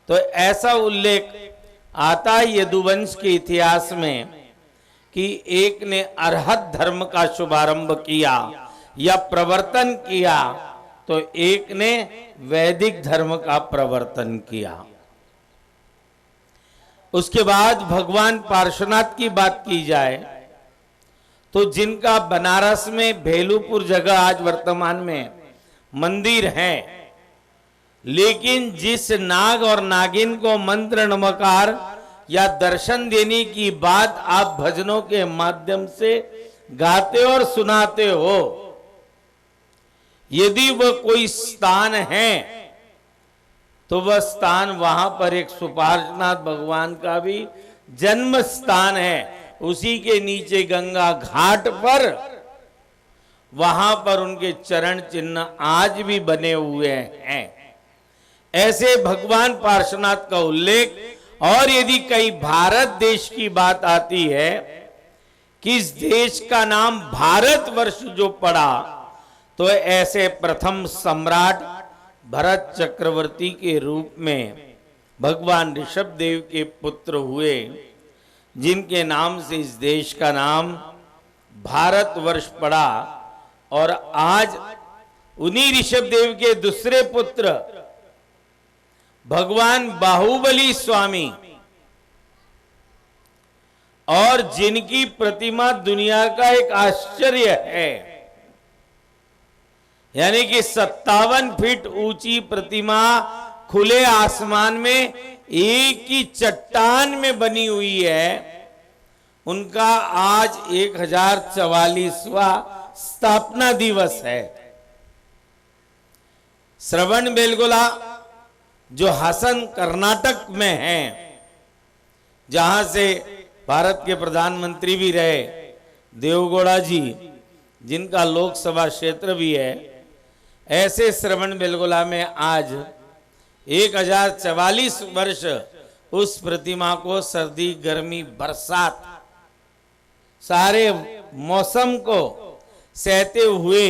तो ऐसा उल्लेख आता है यदुवंश के इतिहास में कि एक ने अरहत धर्म का शुभारंभ किया या प्रवर्तन किया, तो एक ने वैदिक धर्म का प्रवर्तन किया। उसके बाद भगवान पार्श्वनाथ की बात की जाए तो जिनका बनारस में भेलूपुर जगह आज वर्तमान में मंदिर है, लेकिन जिस नाग और नागिन को मंत्र नमकार या दर्शन देने की बात आप भजनों के माध्यम से गाते और सुनाते हो, यदि वह कोई स्थान है तो वह स्थान वहां पर एक सुपार्श्वनाथ भगवान का भी जन्म स्थान है। उसी के नीचे गंगा घाट पर वहां पर उनके चरण चिन्ह आज भी बने हुए हैं। ऐसे भगवान पार्श्वनाथ का उल्लेख। और यदि कहीं भारत देश की बात आती है कि इस देश का नाम भारतवर्ष जो पड़ा, तो ऐसे प्रथम सम्राट भरत चक्रवर्ती के रूप में भगवान ऋषभदेव के पुत्र हुए, जिनके नाम से इस देश का नाम भारतवर्ष पड़ा। और आज उन्हीं ऋषभदेव के दूसरे पुत्र भगवान बाहुबली स्वामी, और जिनकी प्रतिमा दुनिया का एक आश्चर्य है, यानी कि 57 फीट ऊंची प्रतिमा खुले आसमान में एक ही चट्टान में बनी हुई है। उनका आज 1044वां स्थापना दिवस है। श्रवण बेलगोला जो हासन कर्नाटक में है, जहां से भारत के प्रधानमंत्री भी रहे देवगौड़ा जी, जिनका लोकसभा क्षेत्र भी है, ऐसे श्रवण बेलगोला में आज 1044 वर्ष उस प्रतिमा को सर्दी गर्मी बरसात सारे मौसम को सहते हुए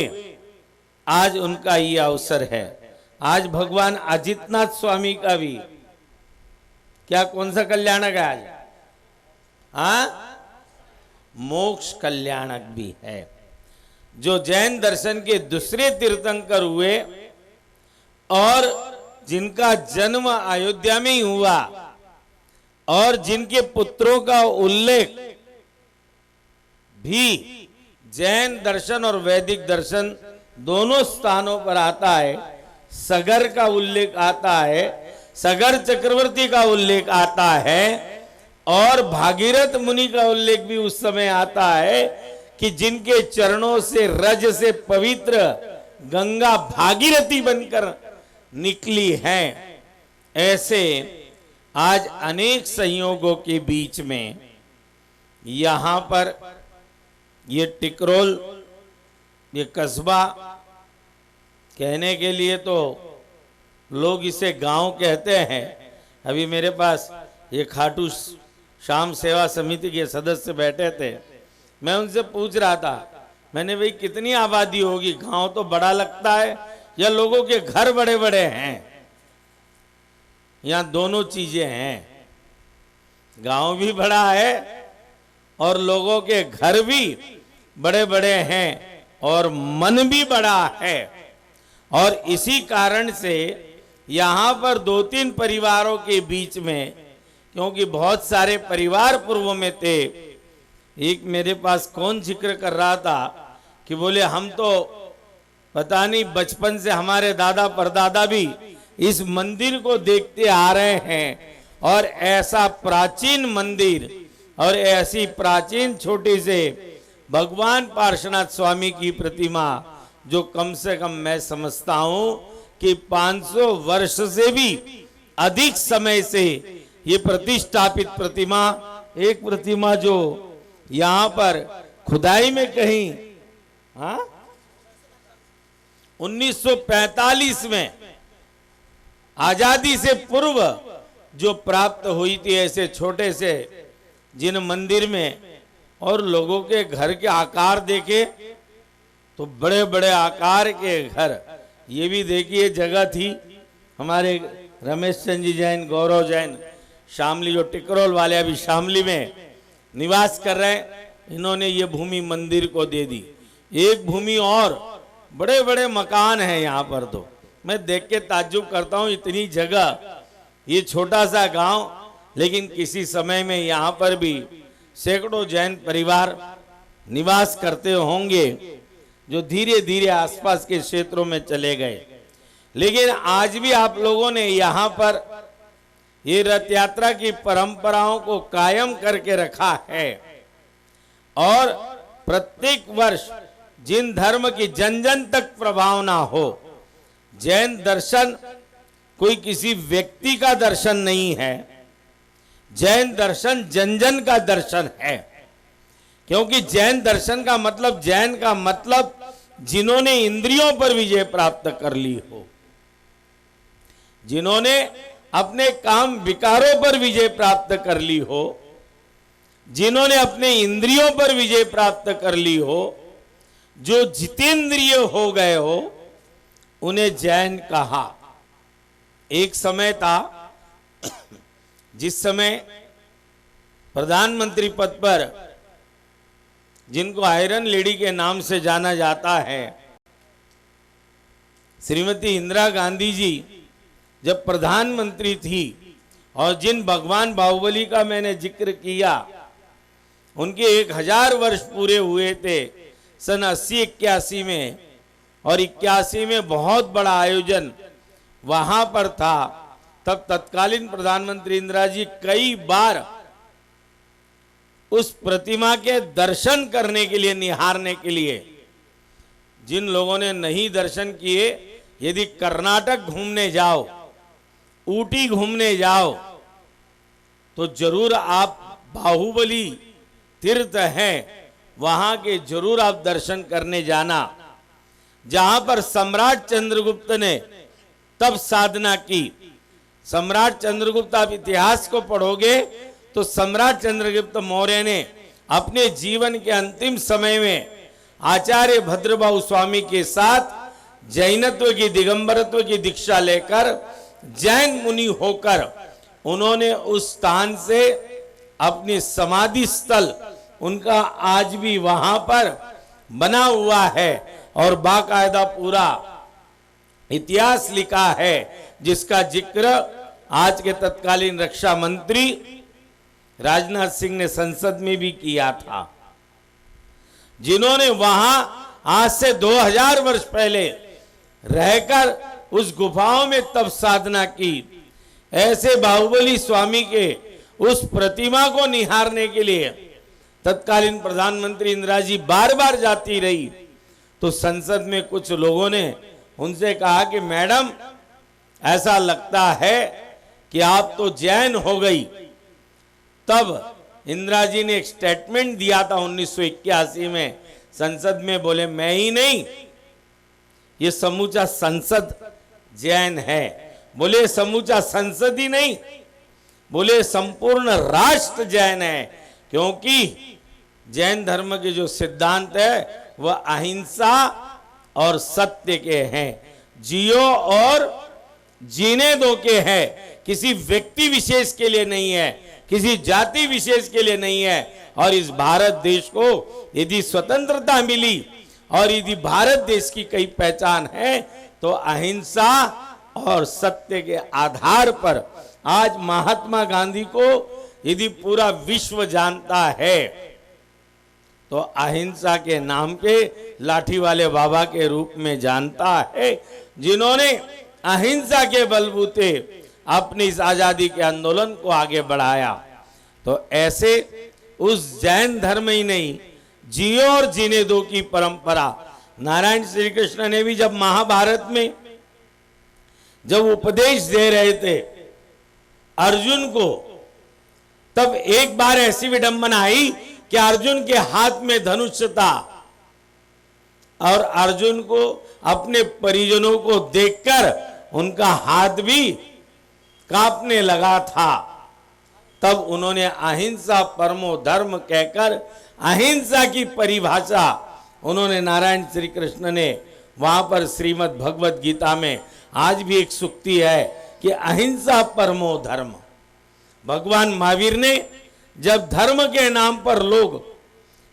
आज उनका ये अवसर है। आज भगवान अजितनाथ स्वामी का भी क्या कौन सा कल्याणक है आज? हाँ, मोक्ष कल्याणक भी है। जो जैन दर्शन के दूसरे तीर्थंकर हुए और जिनका जन्म अयोध्या में ही हुआ और जिनके पुत्रों का उल्लेख भी जैन दर्शन और वैदिक दर्शन दोनों स्थानों पर आता है। सगर का उल्लेख आता है, सगर चक्रवर्ती का उल्लेख आता है और भागीरथ मुनि का उल्लेख भी उस समय आता है कि जिनके चरणों से रज से पवित्र गंगा भागीरथी बनकर निकली है। ऐसे आज अनेक संयोगों के बीच में यहां पर ये टिकरोल, ये कस्बा, कहने के लिए तो लोग इसे गांव कहते हैं। अभी मेरे पास ये खाटू श्याम सेवा समिति के सदस्य बैठे थे, मैं उनसे पूछ रहा था, मैंने भाई कितनी आबादी होगी? गांव तो बड़ा लगता है या लोगों के घर बड़े बड़े हैं? यहां दोनों चीजें हैं, गांव भी बड़ा है और लोगों के घर भी बड़े बड़े हैं और मन भी बड़ा है। और इसी कारण से यहां पर 2-3 परिवारों के बीच में, क्योंकि बहुत सारे परिवार पूर्व में थे, एक मेरे पास कौन जिक्र कर रहा था कि बोले हम तो पता नहीं बचपन से हमारे दादा परदादा भी इस मंदिर को देखते आ रहे हैं और ऐसा प्राचीन मंदिर और ऐसी प्राचीन छोटी से भगवान पार्श्वनाथ स्वामी की प्रतिमा जो कम से कम मैं समझता हूं कि 500 वर्ष से भी अधिक समय से ये प्रतिष्ठापित प्रतिमा, एक प्रतिमा जो यहां पर खुदाई में कहीं 1945 में आजादी से पूर्व जो प्राप्त हुई थी, ऐसे छोटे से जिन मंदिर में, और लोगों के घर के आकार देखे तो बड़े बड़े आकार के घर। ये भी देखिए जगह थी, हमारे रमेश चंद जी जैन, गौरव जैन शामली, जो टिकरोल वाले अभी शामली में निवास कर रहे हैं, इन्होंने ये भूमि मंदिर को दे दी। एक भूमि और बड़े बड़े मकान हैं यहाँ पर। तो मैं देख के ताज्जुब करता हूँ, इतनी जगह, ये छोटा सा गांव, लेकिन किसी समय में यहाँ पर भी सैकड़ों जैन परिवार निवास करते होंगे जो धीरे धीरे आसपास के क्षेत्रों में चले गए। लेकिन आज भी आप लोगों ने यहाँ पर ये रथ यात्रा की परंपराओं को कायम करके रखा है और प्रत्येक वर्ष जिन धर्म की जन जन तक प्रभाव ना हो, जैन दर्शन कोई किसी व्यक्ति का दर्शन नहीं है, जैन दर्शन जन जन का दर्शन है। क्योंकि जैन दर्शन का मतलब, जैन का मतलब जिन्होंने इंद्रियों पर विजय प्राप्त कर ली हो, जिन्होंने अपने काम विकारों पर विजय प्राप्त कर ली हो, जिन्होंने अपने इंद्रियों पर विजय प्राप्त कर ली हो, जो जितेंद्रिय हो गए हो, उन्हें जैन कहा। एक समय था जिस समय प्रधानमंत्री पद पर, जिनको आयरन लेडी के नाम से जाना जाता है, श्रीमती इंदिरा गांधी जी जब प्रधानमंत्री थी और जिन भगवान बाहुबली का मैंने जिक्र किया, उनके 1000 वर्ष पूरे हुए थे सन 80-81 में, और 81 में बहुत बड़ा आयोजन वहां पर था। तब तत्कालीन प्रधानमंत्री इंदिरा जी कई बार उस प्रतिमा के दर्शन करने के लिए, निहारने के लिए, जिन लोगों ने नहीं दर्शन किए, यदि कर्नाटक घूमने जाओ, ऊटी घूमने जाओ, तो जरूर आप बाहुबली तीर्थ हैं, वहां के जरूर आप दर्शन करने जाना। जहां पर सम्राट चंद्रगुप्त ने तब साधना की। सम्राट चंद्रगुप्त, आप इतिहास को पढ़ोगे तो सम्राट चंद्रगुप्त मौर्य ने अपने जीवन के अंतिम समय में आचार्य भद्रबाहु स्वामी के साथ जैनत्व की, दिगंबरत्व की दीक्षा लेकर जैन मुनि होकर उन्होंने उस स्थान से अपनी समाधि स्थल उनका आज भी वहां पर बना हुआ है और बाकायदा पूरा इतिहास लिखा है, जिसका जिक्र आज के तत्कालीन रक्षा मंत्री राजनाथ सिंह ने संसद में भी किया था, जिन्होंने वहां आज से 2000 वर्ष पहले रहकर उस गुफाओं में तब साधना की। ऐसे बाहुबली स्वामी के उस प्रतिमा को निहारने के लिए तत्कालीन प्रधानमंत्री इंदिरा जी बार बार जाती रही। तो संसद में कुछ लोगों ने उनसे कहा कि मैडम, ऐसा लगता है कि आप तो जैन हो गई। तब इंदिरा जी ने एक स्टेटमेंट दिया था 1981 में संसद में, बोले मैं ही नहीं, ये समूचा संसद जैन है। बोले समूचा संसद ही नहीं, बोले संपूर्ण राष्ट्र जैन है, क्योंकि जैन धर्म के जो सिद्धांत है वह अहिंसा और सत्य के हैं, जियो और जीने दो के हैं, किसी व्यक्ति विशेष के लिए नहीं है, किसी जाति विशेष के लिए नहीं है। और इस भारत देश को यदि स्वतंत्रता मिली और यदि भारत देश की कई पहचान है तो अहिंसा और सत्य के आधार पर आज महात्मा गांधी को यदि पूरा विश्व जानता है तो अहिंसा के नाम के लाठी वाले बाबा के रूप में जानता है, जिन्होंने अहिंसा के बलबूते अपनी इस आजादी के आंदोलन को आगे बढ़ाया। तो ऐसे उस जैन धर्म ही नहीं, जियो और जीने दो की परंपरा नारायण श्री कृष्ण ने भी जब महाभारत में जब उपदेश दे रहे थे अर्जुन को, तब एक बार ऐसी विडंबना आई कि अर्जुन के हाथ में धनुष था और अर्जुन को अपने परिजनों को देखकर उनका हाथ भी कांपने लगा था। तब उन्होंने अहिंसा परमो धर्म कहकर अहिंसा की परिभाषा उन्होंने नारायण श्री कृष्ण ने वहां पर श्रीमद् भगवत गीता में आज भी एक सूक्ति है कि अहिंसा परमो धर्म। भगवान महावीर ने जब धर्म के नाम पर लोग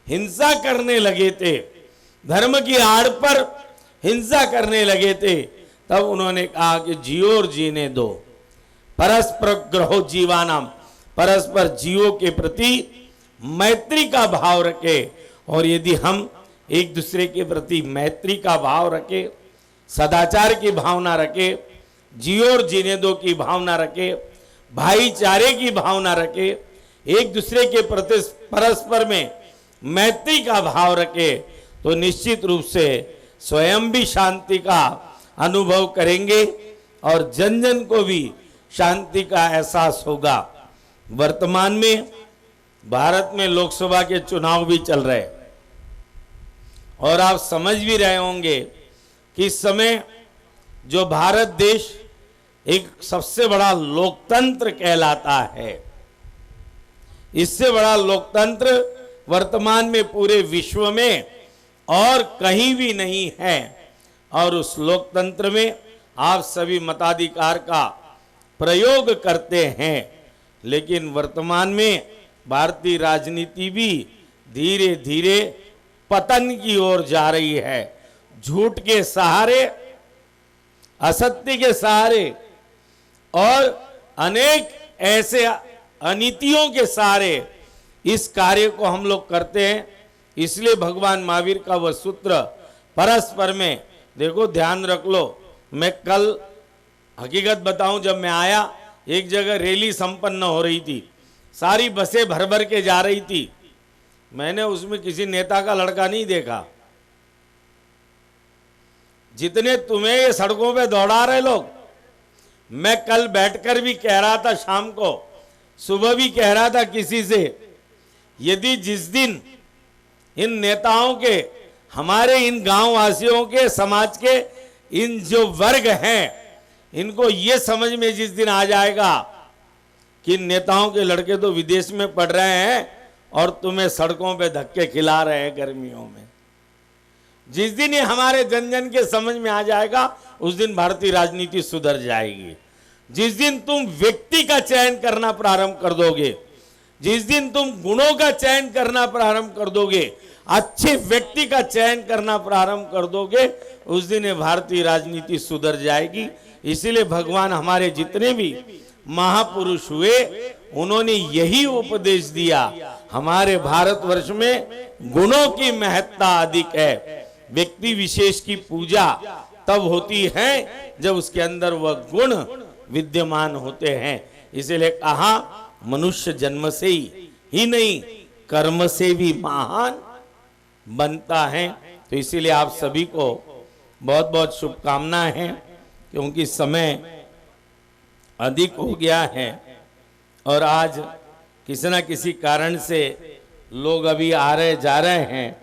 हिंसा करने लगे थे, धर्म की आड़ पर हिंसा करने लगे थे, तब उन्होंने कहा कि जियो और जीने दो, परस्पर ग्रहो जीवानाम, परस्पर जीवों के प्रति मैत्री का भाव रखे। और यदि हम एक दूसरे के प्रति मैत्री का भाव रखे, सदाचार की भावना रखे, जियो और जीने दो की भावना रखे, भाईचारे की भावना रखे, एक दूसरे के प्रति परस्पर में मैत्री का भाव रखे, तो निश्चित रूप से स्वयं भी शांति का अनुभव करेंगे और जन जन को भी शांति का एहसास होगा। वर्तमान में भारत में लोकसभा के चुनाव भी चल रहे हैं और आप समझ भी रहे होंगे कि इस समय जो भारत देश एक सबसे बड़ा लोकतंत्र कहलाता है, इससे बड़ा लोकतंत्र वर्तमान में पूरे विश्व में और कहीं भी नहीं है। और उस लोकतंत्र में आप सभी मताधिकार का प्रयोग करते हैं, लेकिन वर्तमान में भारतीय राजनीति भी धीरे धीरे पतन की ओर जा रही है। झूठ के सहारे, असत्य के सहारे और अनेक ऐसे अनीतियों के सहारे इस कार्य को हम लोग करते हैं। इसलिए भगवान महावीर का वह सूत्र परस्पर में, देखो ध्यान रख लो, मैं कल हकीकत बताऊं, जब मैं आया एक जगह रैली संपन्न हो रही थी, सारी बसें भर भर के जा रही थी, मैंने उसमें किसी नेता का लड़का नहीं देखा। जितने तुम्हें ये सड़कों पे दौड़ा रहे लोग, मैं कल बैठकर भी कह रहा था, शाम को सुबह भी कह रहा था किसी से, यदि जिस दिन इन नेताओं के हमारे इन गांव वासियों के, समाज के इन जो वर्ग हैं, इनको ये समझ में जिस दिन आ जाएगा कि नेताओं के लड़के तो विदेश में पढ़ रहे हैं और तुम्हें सड़कों पे धक्के खिला रहे हैं गर्मियों में, जिस दिन ये हमारे जन जन के समझ में आ जाएगा, उस दिन भारतीय राजनीति सुधर जाएगी। जिस दिन तुम व्यक्ति का चयन करना प्रारंभ कर दोगे, जिस दिन तुम गुणों का चयन करना प्रारंभ कर दोगे, अच्छे व्यक्ति का चयन करना प्रारंभ कर दोगे, उस दिन ये भारतीय राजनीति सुधर जाएगी। इसीलिए भगवान हमारे जितने भी महापुरुष हुए, उन्होंने यही उपदेश दिया, हमारे भारतवर्ष में गुणों की महत्ता अधिक है। व्यक्ति विशेष की पूजा तब होती है जब उसके अंदर वह गुण विद्यमान होते हैं। इसीलिए कहा, मनुष्य जन्म से ही नहीं, कर्म से भी महान बनता है। तो इसीलिए आप सभी को बहुत बहुत शुभकामनाएं हैं, क्योंकि समय अधिक हो गया है और आज किसी न किसी कारण से लोग अभी आ रहे जा रहे हैं,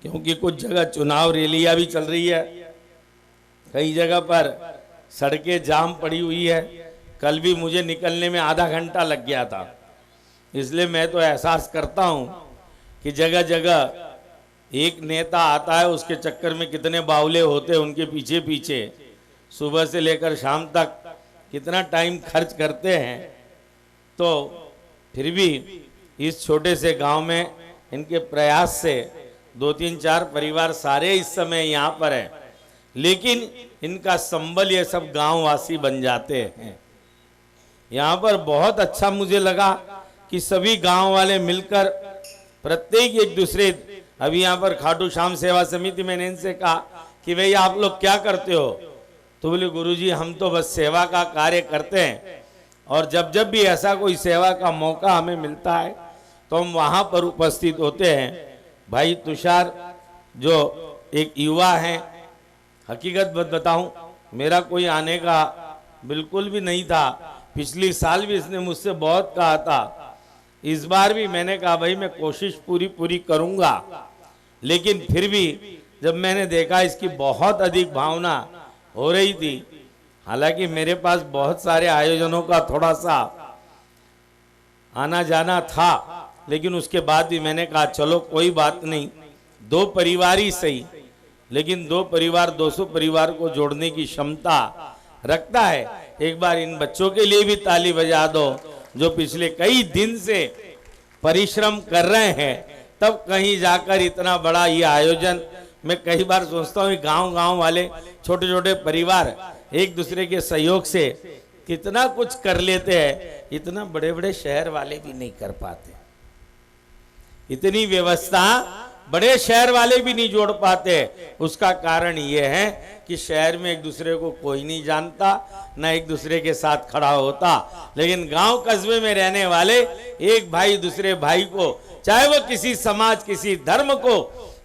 क्योंकि कुछ जगह चुनाव रैलियां भी चल रही है, कई जगह पर सड़कें जाम पड़ी हुई है। कल भी मुझे निकलने में आधा घंटा लग गया था। इसलिए मैं तो एहसास करता हूं कि जगह जगह एक नेता आता है, उसके चक्कर में कितने बावले होते हैं उनके पीछे पीछे, सुबह से लेकर शाम तक कितना टाइम खर्च करते हैं। तो फिर भी इस छोटे से गांव में इनके प्रयास से 2-3-4 परिवार सारे इस समय यहाँ पर हैं, लेकिन इनका संबल ये सब गांववासी बन जाते हैं। यहाँ पर बहुत अच्छा मुझे लगा कि सभी गांव वाले मिलकर प्रत्येक एक दूसरे, अभी यहाँ पर खाटू श्याम सेवा समिति, मैंने इनसे कहा कि भैया आप लोग क्या करते हो, तो बोले गुरुजी हम तो बस सेवा का कार्य करते हैं, और जब जब भी ऐसा कोई सेवा का मौका हमें मिलता है तो हम वहाँ पर उपस्थित होते हैं। भाई तुषार जो एक युवा हैं, हकीकत बताऊं, मेरा कोई आने का बिल्कुल भी नहीं था। पिछली साल भी इसने मुझसे बहुत कहा था, इस बार भी मैंने कहा भाई मैं कोशिश पूरी करूंगा, लेकिन फिर भी जब मैंने देखा इसकी बहुत अधिक भावना हो रही थी, हालांकि मेरे पास बहुत सारे आयोजनों का थोड़ा सा आना जाना था, लेकिन उसके बाद भी मैंने कहा चलो कोई बात नहीं, 2 परिवार ही सही, लेकिन 2 परिवार 200 परिवार को जोड़ने की क्षमता रखता है। एक बार इन बच्चों के लिए भी ताली बजा दो, जो पिछले कई दिन से परिश्रम कर रहे हैं, तब कहीं जाकर इतना बड़ा ये आयोजन। मैं कई बार सोचता हूँ गांव वाले छोटे छोटे परिवार एक दूसरे के सहयोग से कितना कुछ कर लेते हैं, इतना बड़े बड़े शहर वाले भी नहीं कर पाते। इतनी व्यवस्था बड़े शहर वाले भी नहीं जोड़ पाते। उसका कारण ये है कि शहर में एक दूसरे को कोई नहीं जानता, ना एक दूसरे के साथ खड़ा होता, लेकिन गांव कस्बे में रहने वाले एक भाई दूसरे भाई को, चाहे वो किसी समाज किसी धर्म को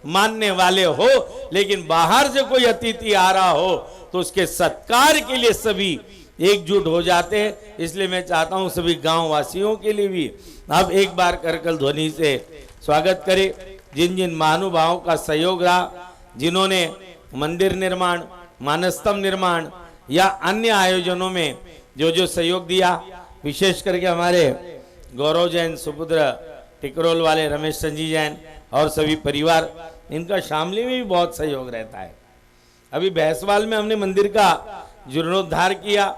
मानने वाले हो, लेकिन बाहर से कोई अतिथि आ रहा हो तो उसके सत्कार के लिए सभी एकजुट हो जाते हैं। इसलिए मैं चाहता हूं सभी गांव वासियों के लिए भी अब एक बार करकल ध्वनि से स्वागत करें। जिन जिन महानुभावों का सहयोग रहा, जिन्होंने मंदिर निर्माण, मानस्तंभ निर्माण या अन्य आयोजनों में जो जो सहयोग दिया, विशेष करके हमारे गौरव जैन, सुपुत्र टिकरोल वाले रमेश संजी जैन और सभी परिवार, इनका शामली में भी बहुत सहयोग रहता है। अभी भैंसवाल में हमने मंदिर का जीर्णोद्धार किया,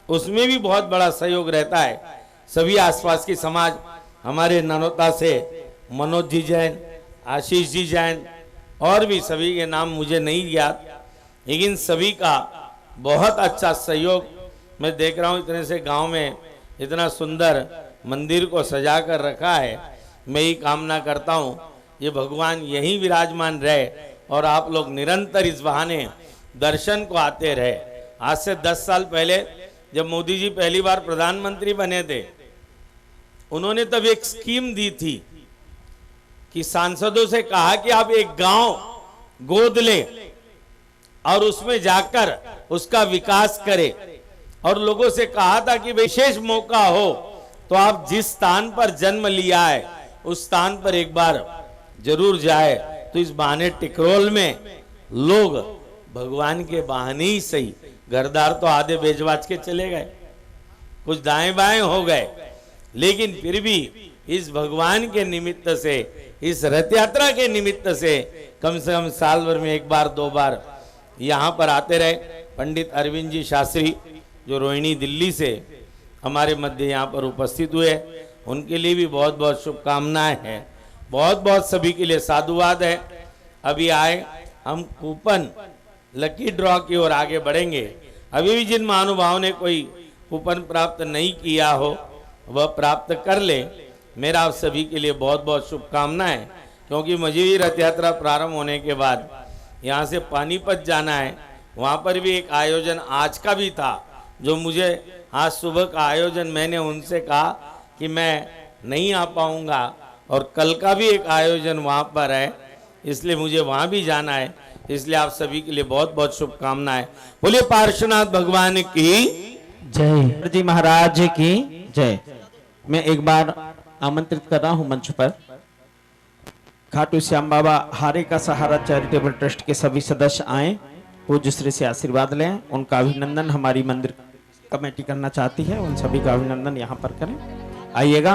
उसमें भी बहुत बड़ा सहयोग रहता है। सभी आसपास की समाज, हमारे ननौता से मनोज जी जैन, आशीष जी जैन और भी सभी के नाम मुझे नहीं याद, लेकिन सभी का बहुत अच्छा सहयोग मैं देख रहा हूँ। इतने से गांव में इतना सुंदर मंदिर को सजा कर रखा है। मैं ही कामना करता हूँ ये भगवान यहीं विराजमान रहे और आप लोग निरंतर इस बहाने दर्शन को आते रहे। आज से 10 साल पहले जब मोदी जी पहली बार प्रधानमंत्री बने थे, उन्होंने तब एक स्कीम दी थी कि सांसदों से कहा कि आप एक गांव गोद लें और उसमें जाकर उसका विकास करें, और लोगों से कहा था कि विशेष मौका हो तो आप जिस स्थान पर जन्म लिया है उस स्थान पर एक बार जरूर जाए। तो इस बहाने टिकरोल में लोग भगवान के बहाने ही सही, घरदार तो आधे बेचबाच के चले गए, कुछ दाएं बाएं हो गए, लेकिन फिर भी इस भगवान के निमित्त से, इस रथ यात्रा के निमित्त से कम से कम साल भर में एक बार दो बार यहाँ पर आते रहे। पंडित अरविंद जी शास्त्री जो रोहिणी दिल्ली से हमारे मध्य यहाँ पर उपस्थित हुए, उनके लिए भी बहुत बहुत शुभकामनाएं हैं, बहुत बहुत सभी के लिए साधुवाद है। अभी आए हम कूपन लकी ड्रॉ की ओर आगे बढ़ेंगे। अभी भी जिन महानुभावों ने कोई कूपन प्राप्त नहीं किया हो वह प्राप्त कर ले। मेरा आप सभी के लिए बहुत बहुत शुभकामनाएं, क्योंकि मुझे भी रथ यात्रा प्रारंभ होने के बाद यहाँ से पानीपत जाना है। वहाँ पर भी एक आयोजन आज का भी था, जो मुझे आज सुबह का आयोजन मैंने उनसे कहा कि मैं नहीं आ पाऊँगा, और कल का भी एक आयोजन वहाँ पर है, इसलिए मुझे वहाँ भी जाना है। इसलिए आप सभी के लिए बहुत बहुत शुभकामनाएं। बोलिए पार्श्वनाथ भगवान की जय जी महाराज की जय। मैं एक बार आमंत्रित कर रहा हूं मंच पर खाटू श्याम बाबा हारे का सहारा चैरिटेबल ट्रस्ट के सभी सदस्य आए, पूज्य श्री से आशीर्वाद लें। उनका अभिनंदन हमारी मंदिर कमेटी करना चाहती है, उन सभी का अभिनंदन यहाँ पर करें। आइएगा।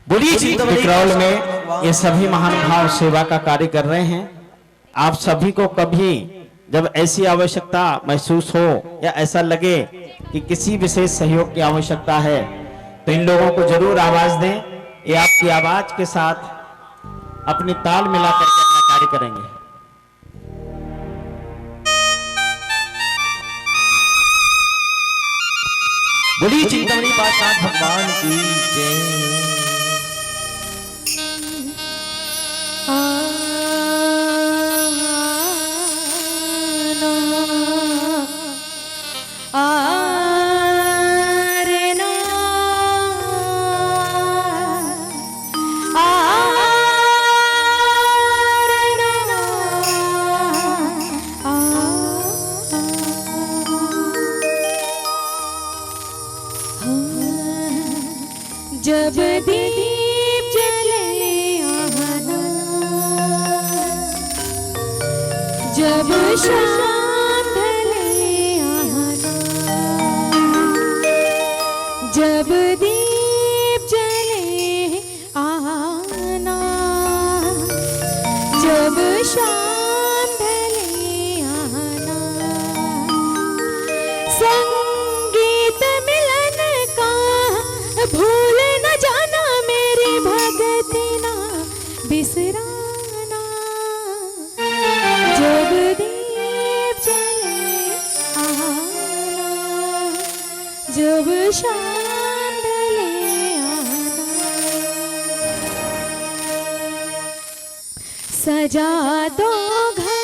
बोलिए टिकरौल में ये सभी महानुभाव सेवा का कार्य कर रहे हैं। आप सभी को कभी जब ऐसी आवश्यकता महसूस हो या ऐसा लगे कि किसी विशेष सहयोग की आवश्यकता है, तो इन लोगों को जरूर आवाज दें। ये आपकी आवाज के साथ अपनी ताल मिला करके अपना कार्य करेंगे। बोलिए चिंतामणि पार्श्वनाथ भगवान की जय। जब दीप जले आना, जब शाम ढले आना, जब दीप जले आना, जब शाम ढले आना, संगीत मिलन का भूल न जाना, मेरी भगति ना बिसराना। जब दीप जले आना, जब शाम ढले आना, सजा दो घर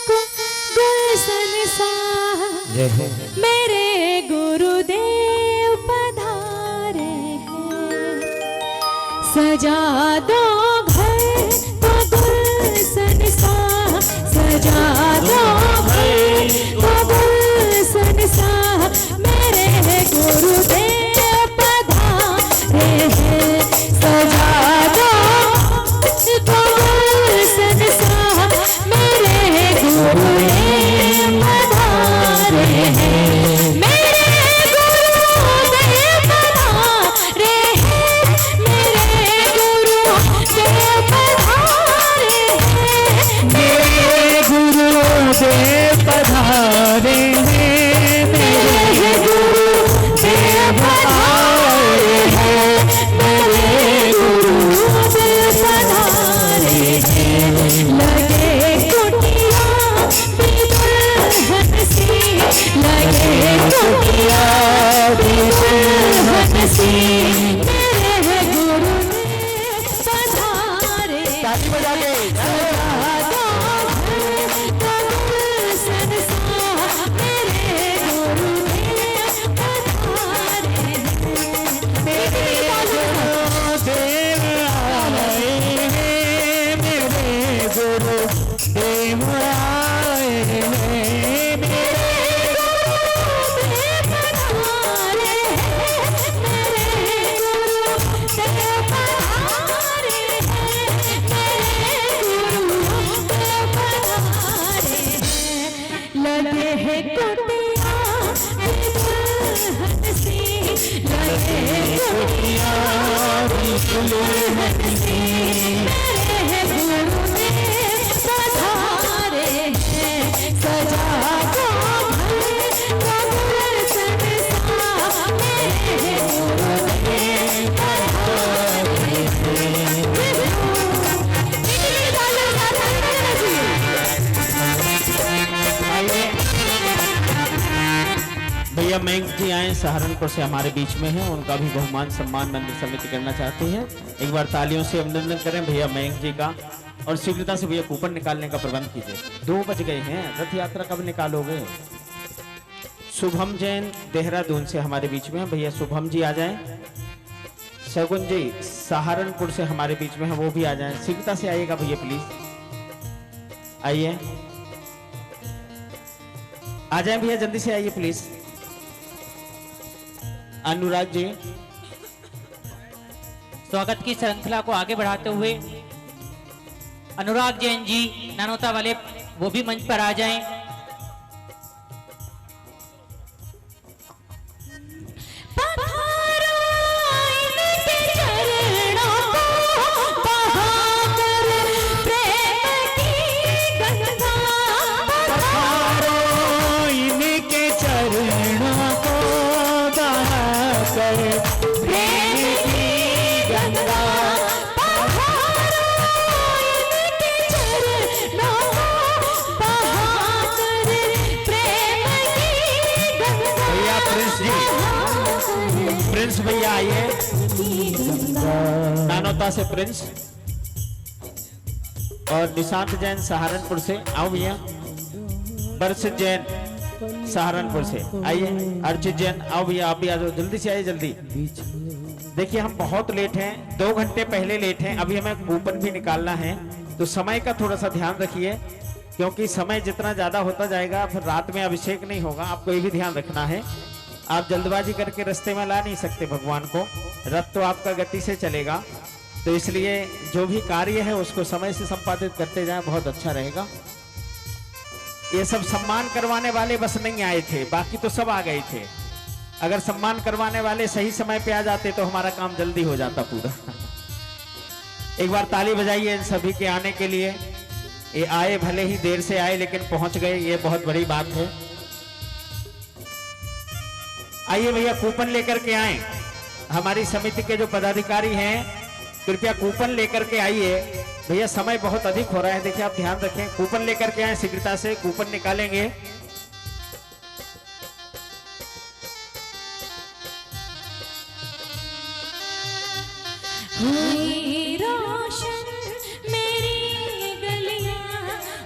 को गुलशन सा, मेरे गुरुदेव पधारे हैं। सजा दो घर को गुलशन सा, सजा दो घर को गुलशन सा, मेरे गुरुदेव पधारे हैं। सजा दो को गुलशन सा, मेरे गुरुदेव पधारे हैं। मेरे गुरुदेव पधारे हैं, मेरे गुरुदेव पधारे हैं, मेरे गुरुदेव पधारे हैं, मेरे गुरुदेव पधारे हैं, मेरे गुरुदेव पधारे हैं। लगे कुटिया भी दुल्हन सी, लगे कुटिया भी दुल्हन सी, मेरे गुरुदेव पधारे। ताली बजा के सजा दो घर को गुलशन सा, मेरे गुरुदेव पधारे हैं। मेरे गुरुदेव आए हैं, मेरे गुरुदेव आए हैं, मेरे गुरुदेव पधारे हैं, मेरे गुरुदेव पधारे हैं, मेरे दुल्हन से मेरे गुरुदेव पधारे हैं। सजा दो घर तो गुलशन सा मेरे गुरुदेव पधारे हैं। भैया मयंक जी आए सहारनपुर से हमारे बीच में हैं, उनका भी बहुमान सम्मान मंदिर समिति करना चाहते हैं। एक बार तालियों से अभिनंदन करें भैया मयंक जी का। और शीघ्रता से भैया कूपन निकालने का प्रबंध कीजिए। 2 बज गए हैं, रथ यात्रा कब निकालोगे? शुभम जैन देहरादून से हमारे बीच में है, भैया शुभम जी आ जाएं। शगुन जी सहारनपुर से हमारे बीच में है, वो भी आ जाएं। शीघ्रता से आइएगा भैया प्लीज, आइए आ जाएं भैया, जल्दी से आइए प्लीज। अनुराग जी स्वागत की श्रृंखला को आगे बढ़ाते हुए अनुराग जैन जी नानोता वाले वो भी मंच पर आ जाएं। प्रिंस भैया आइए, नानोता से प्रिंस। और निशांत जैन सहारनपुर से आओ भैया। बरसित जैन सहारनपुर से आइए। अर्चित जैन आओ भैया, आप भी आ जाओ, जल्दी से आइए जल्दी। देखिए हम बहुत लेट हैं, 2 घंटे पहले लेट हैं। अभी हमें कूपन भी निकालना है, तो समय का थोड़ा सा ध्यान रखिए, क्योंकि समय जितना ज्यादा होता जाएगा फिर रात में अभिषेक नहीं होगा। आपको ये भी ध्यान रखना है, आप जल्दबाजी करके रास्ते में ला नहीं सकते भगवान को। रथ तो आपका गति से चलेगा, तो इसलिए जो भी कार्य है उसको समय से संपादित करते जाएं, बहुत अच्छा रहेगा। ये सब सम्मान करवाने वाले बस नहीं आए थे, बाकी तो सब आ गए थे। अगर सम्मान करवाने वाले सही समय पे आ जाते तो हमारा काम जल्दी हो जाता पूरा। एक बार ताली बजाइए इन सभी के आने के लिए। ये आए, भले ही देर से आए लेकिन पहुंच गए, ये बहुत बड़ी बात है। आइए भैया कूपन लेकर के आए। हमारी समिति के जो पदाधिकारी हैं कृपया कूपन लेकर के आइए। भैया समय बहुत अधिक हो रहा है, देखिए आप ध्यान रखें। कूपन लेकर के आए, शीघ्रता से कूपन निकालेंगे। हुई रोशन मेरी गलियां,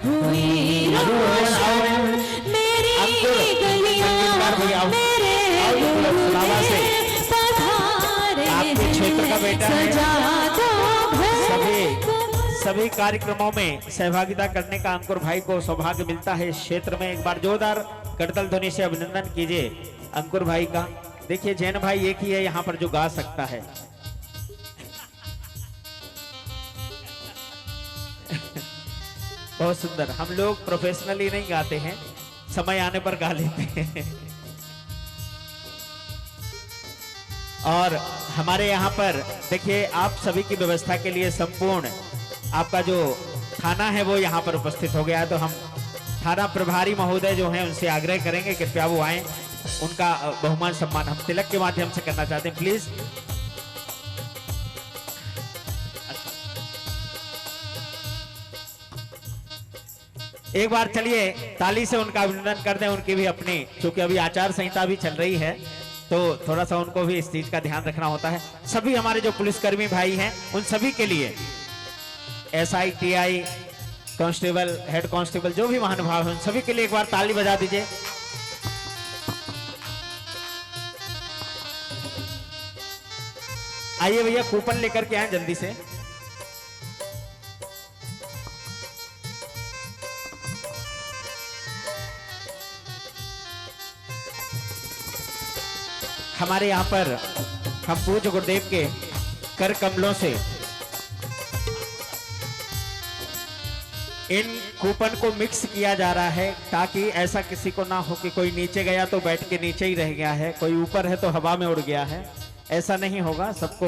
हुई रोशन मेरी गलियां, मेरे पधारे आपके क्षेत्र का बेटा है। सजा दो घर सभी कार्यक्रमों में सहभागिता करने का अंकुर भाई को सौभाग्य मिलता है इस क्षेत्र में। एक बार जोरदार करतल ध्वनि से अभिनंदन कीजिए अंकुर भाई का। देखिए जैन भाई एक ही है यहाँ पर जो गा सकता है। बहुत सुंदर। हम लोग प्रोफेशनली नहीं गाते हैं, समय आने पर गा लेते हैं। और हमारे यहाँ पर देखिए आप सभी की व्यवस्था के लिए संपूर्ण आपका जो थाना है वो यहाँ पर उपस्थित हो गया है। तो हम थाना प्रभारी महोदय जो हैं उनसे आग्रह करेंगे कृपया वो आए। उनका बहुमान सम्मान हम तिलक के माध्यम से करना चाहते हैं, प्लीज। एक बार चलिए ताली से उनका अभिनंदन कर दें। उनकी भी अपनी, क्योंकि अभी आचार संहिता भी चल रही है तो थोड़ा सा उनको भी इस चीज का ध्यान रखना होता है। सभी हमारे जो पुलिसकर्मी भाई हैं उन सभी के लिए, SI TI constable, head constable, जो भी महानुभाव हैं उन सभी के लिए एक बार ताली बजा दीजिए। आइए भैया कूपन लेकर के आए जल्दी से। हमारे यहाँ पर हम पूज्य गुरुदेव के कर कमलों से इन कूपन को मिक्स किया जा रहा है, ताकि ऐसा किसी को ना हो कि कोई नीचे गया तो बैठ के नीचे ही रह गया है, कोई ऊपर है तो हवा में उड़ गया है। ऐसा नहीं होगा, सबको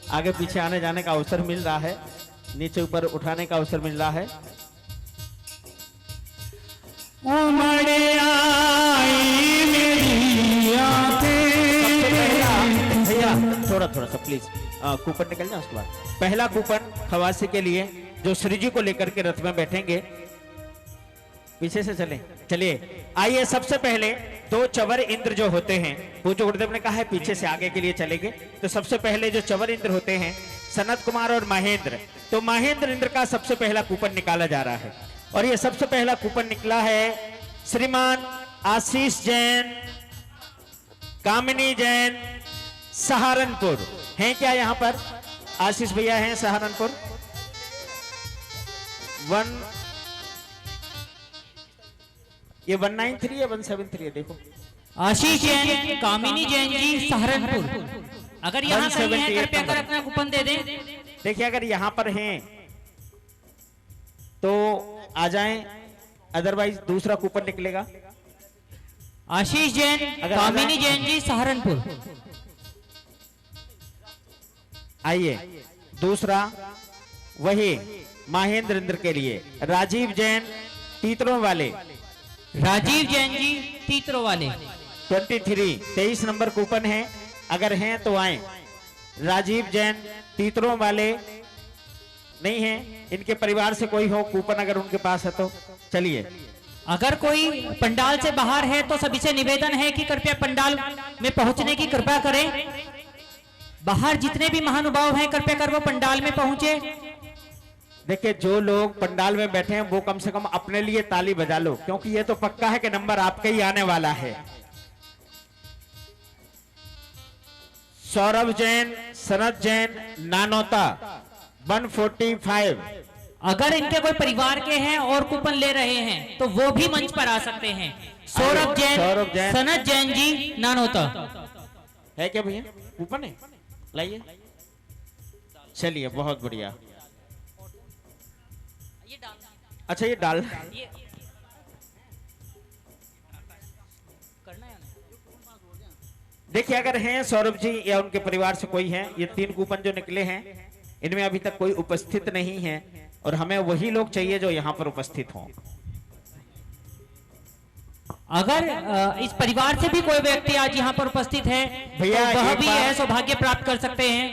आगे पीछे आने जाने का अवसर मिल रहा है, नीचे ऊपर उठाने का अवसर मिल रहा है। भैया थोड़ा थोड़ा सा प्लीज, कूपन निकल जाए उसके बाद। पहला कूपन खवासी के लिए जो श्री जी को लेकर के रथ में बैठेंगे। पीछे से चलिए आइए। सबसे पहले दो चवर इंद्र जो होते हैं, पूज्य गुरुदेव ने कहा है पीछे से आगे के लिए चलेंगे, तो सबसे पहले जो चवर इंद्र होते हैं सनत कुमार और महेंद्र, तो महेंद्र इंद्र का सबसे पहला कूपन निकाला जा रहा है। और ये सबसे पहला कूपन निकला है श्रीमान आशीष जैन, कामिनी जैन, सहारनपुर। हैं क्या यहाँ पर? आशीष भैया हैं सहारनपुर। ये 193 या 173 है, देखो। आशीष जैन, कामिनी जैन जी, सहारनपुर। अगर यहाँ कहीं है कृपया कर अपना कूपन दे दें। देखिए अगर यहाँ पर हैं तो आ जाएं, अदरवाइज दूसरा कूपन निकलेगा। आशीष जैन, कामिनी जैन जी, सहारनपुर। आइए दूसरा वही महेंद्र इंद्र के लिए राजीव जैन, तीतरों वाले। राजीव जैन जी, तीतरों वाले। 23 नंबर कूपन है, अगर हैं तो आए। राजीव जैन, तीतरों वाले नहीं हैं, इनके परिवार से कोई हो कूपन अगर उनके पास है तो चलिए। अगर कोई पंडाल से बाहर है तो सभी से निवेदन है कि कृपया पंडाल में पहुंचने की कृपा करें। बाहर जितने भी महानुभाव हैं कृपया कर वो पंडाल में पहुंचे। देखिए जो लोग पंडाल में बैठे हैं वो कम से कम अपने लिए ताली बजा लो, क्योंकि ये तो पक्का है कि नंबर आपके ही आने वाला है। सौरभ जैन, सनत जैन, नानोता 145। अगर इनके कोई परिवार के हैं और कूपन ले रहे हैं तो वो भी मंच पर आ सकते हैं। सौरभ जैन, सनत जैन जी, नानोता। है क्या भैया कूपन है? लाइए। चलिए बहुत बढ़िया। अच्छा ये डाल देखिए अगर हैं सौरभ जी या उनके परिवार से कोई है, ये 3 कूपन जो निकले हैं इनमें अभी तक कोई उपस्थित नहीं है और हमें वही लोग चाहिए जो यहाँ पर उपस्थित हों। अगर इस परिवार से भी कोई व्यक्ति आज यहाँ पर उपस्थित है भैया, तो वह एक भी बार- यह सौभाग्य प्राप्त कर सकते हैं।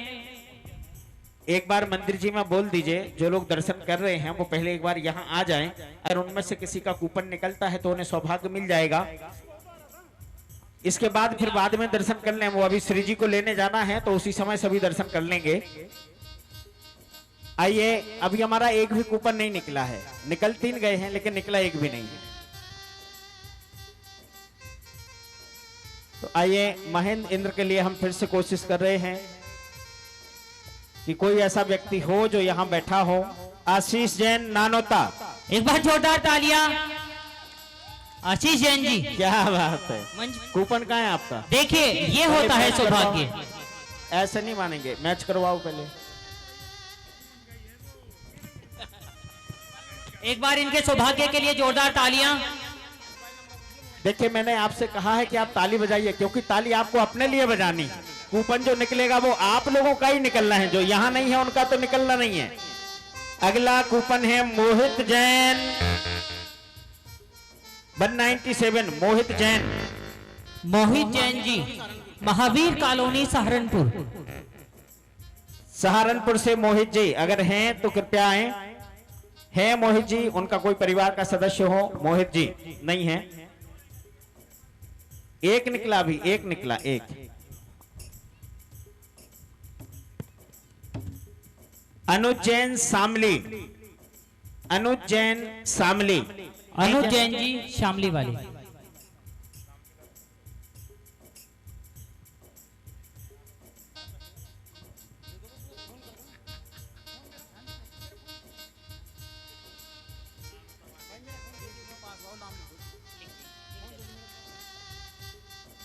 एक बार मंदिर जी में बोल दीजिए, जो लोग दर्शन कर रहे हैं वो पहले एक बार यहाँ आ जाएं। अगर उनमें से किसी का कूपन निकलता है तो उन्हें सौभाग्य मिल जाएगा। इसके बाद फिर बाद में दर्शन कर लें, वो अभी श्री जी को लेने जाना है तो उसी समय सभी दर्शन कर लेंगे। आइए, अभी हमारा एक भी कूपन नहीं निकला है, निकल 3 गए हैं लेकिन निकला एक भी नहीं है। तो आइए महेंद्र इंद्र के लिए हम फिर से कोशिश कर रहे हैं कि कोई ऐसा व्यक्ति हो जो यहाँ बैठा हो। आशीष जैन, नानोता। एक बार जोरदार तालियां। आशीष जैन जी, क्या बात है। मंच कूपन कहाँ है आपका? देखिए ये होता है सौभाग्य। ऐसे नहीं मानेंगे, मैच करवाओ पहले। एक बार इनके सौभाग्य के लिए जोरदार तालियां। देखिए मैंने आपसे कहा है कि आप ताली बजाइए, क्योंकि ताली आपको अपने लिए बजानी है। कूपन जो निकलेगा वो आप लोगों का ही निकलना है, जो यहाँ नहीं है उनका तो निकलना नहीं है। अगला कूपन है मोहित जैन 197। मोहित जैन, मोहित जैन जी, महावीर कॉलोनी, सहारनपुर। सहारनपुर से मोहित जी अगर हैं तो कृपया आए। हैं मोहित जी, उनका कोई परिवार का सदस्य हो? मोहित जी नहीं है। एक निकला, अभी एक निकला, एक। अनुज जैन, शामली। अनुज जैन, शामली। अनुज जैन जी, शामली वाले।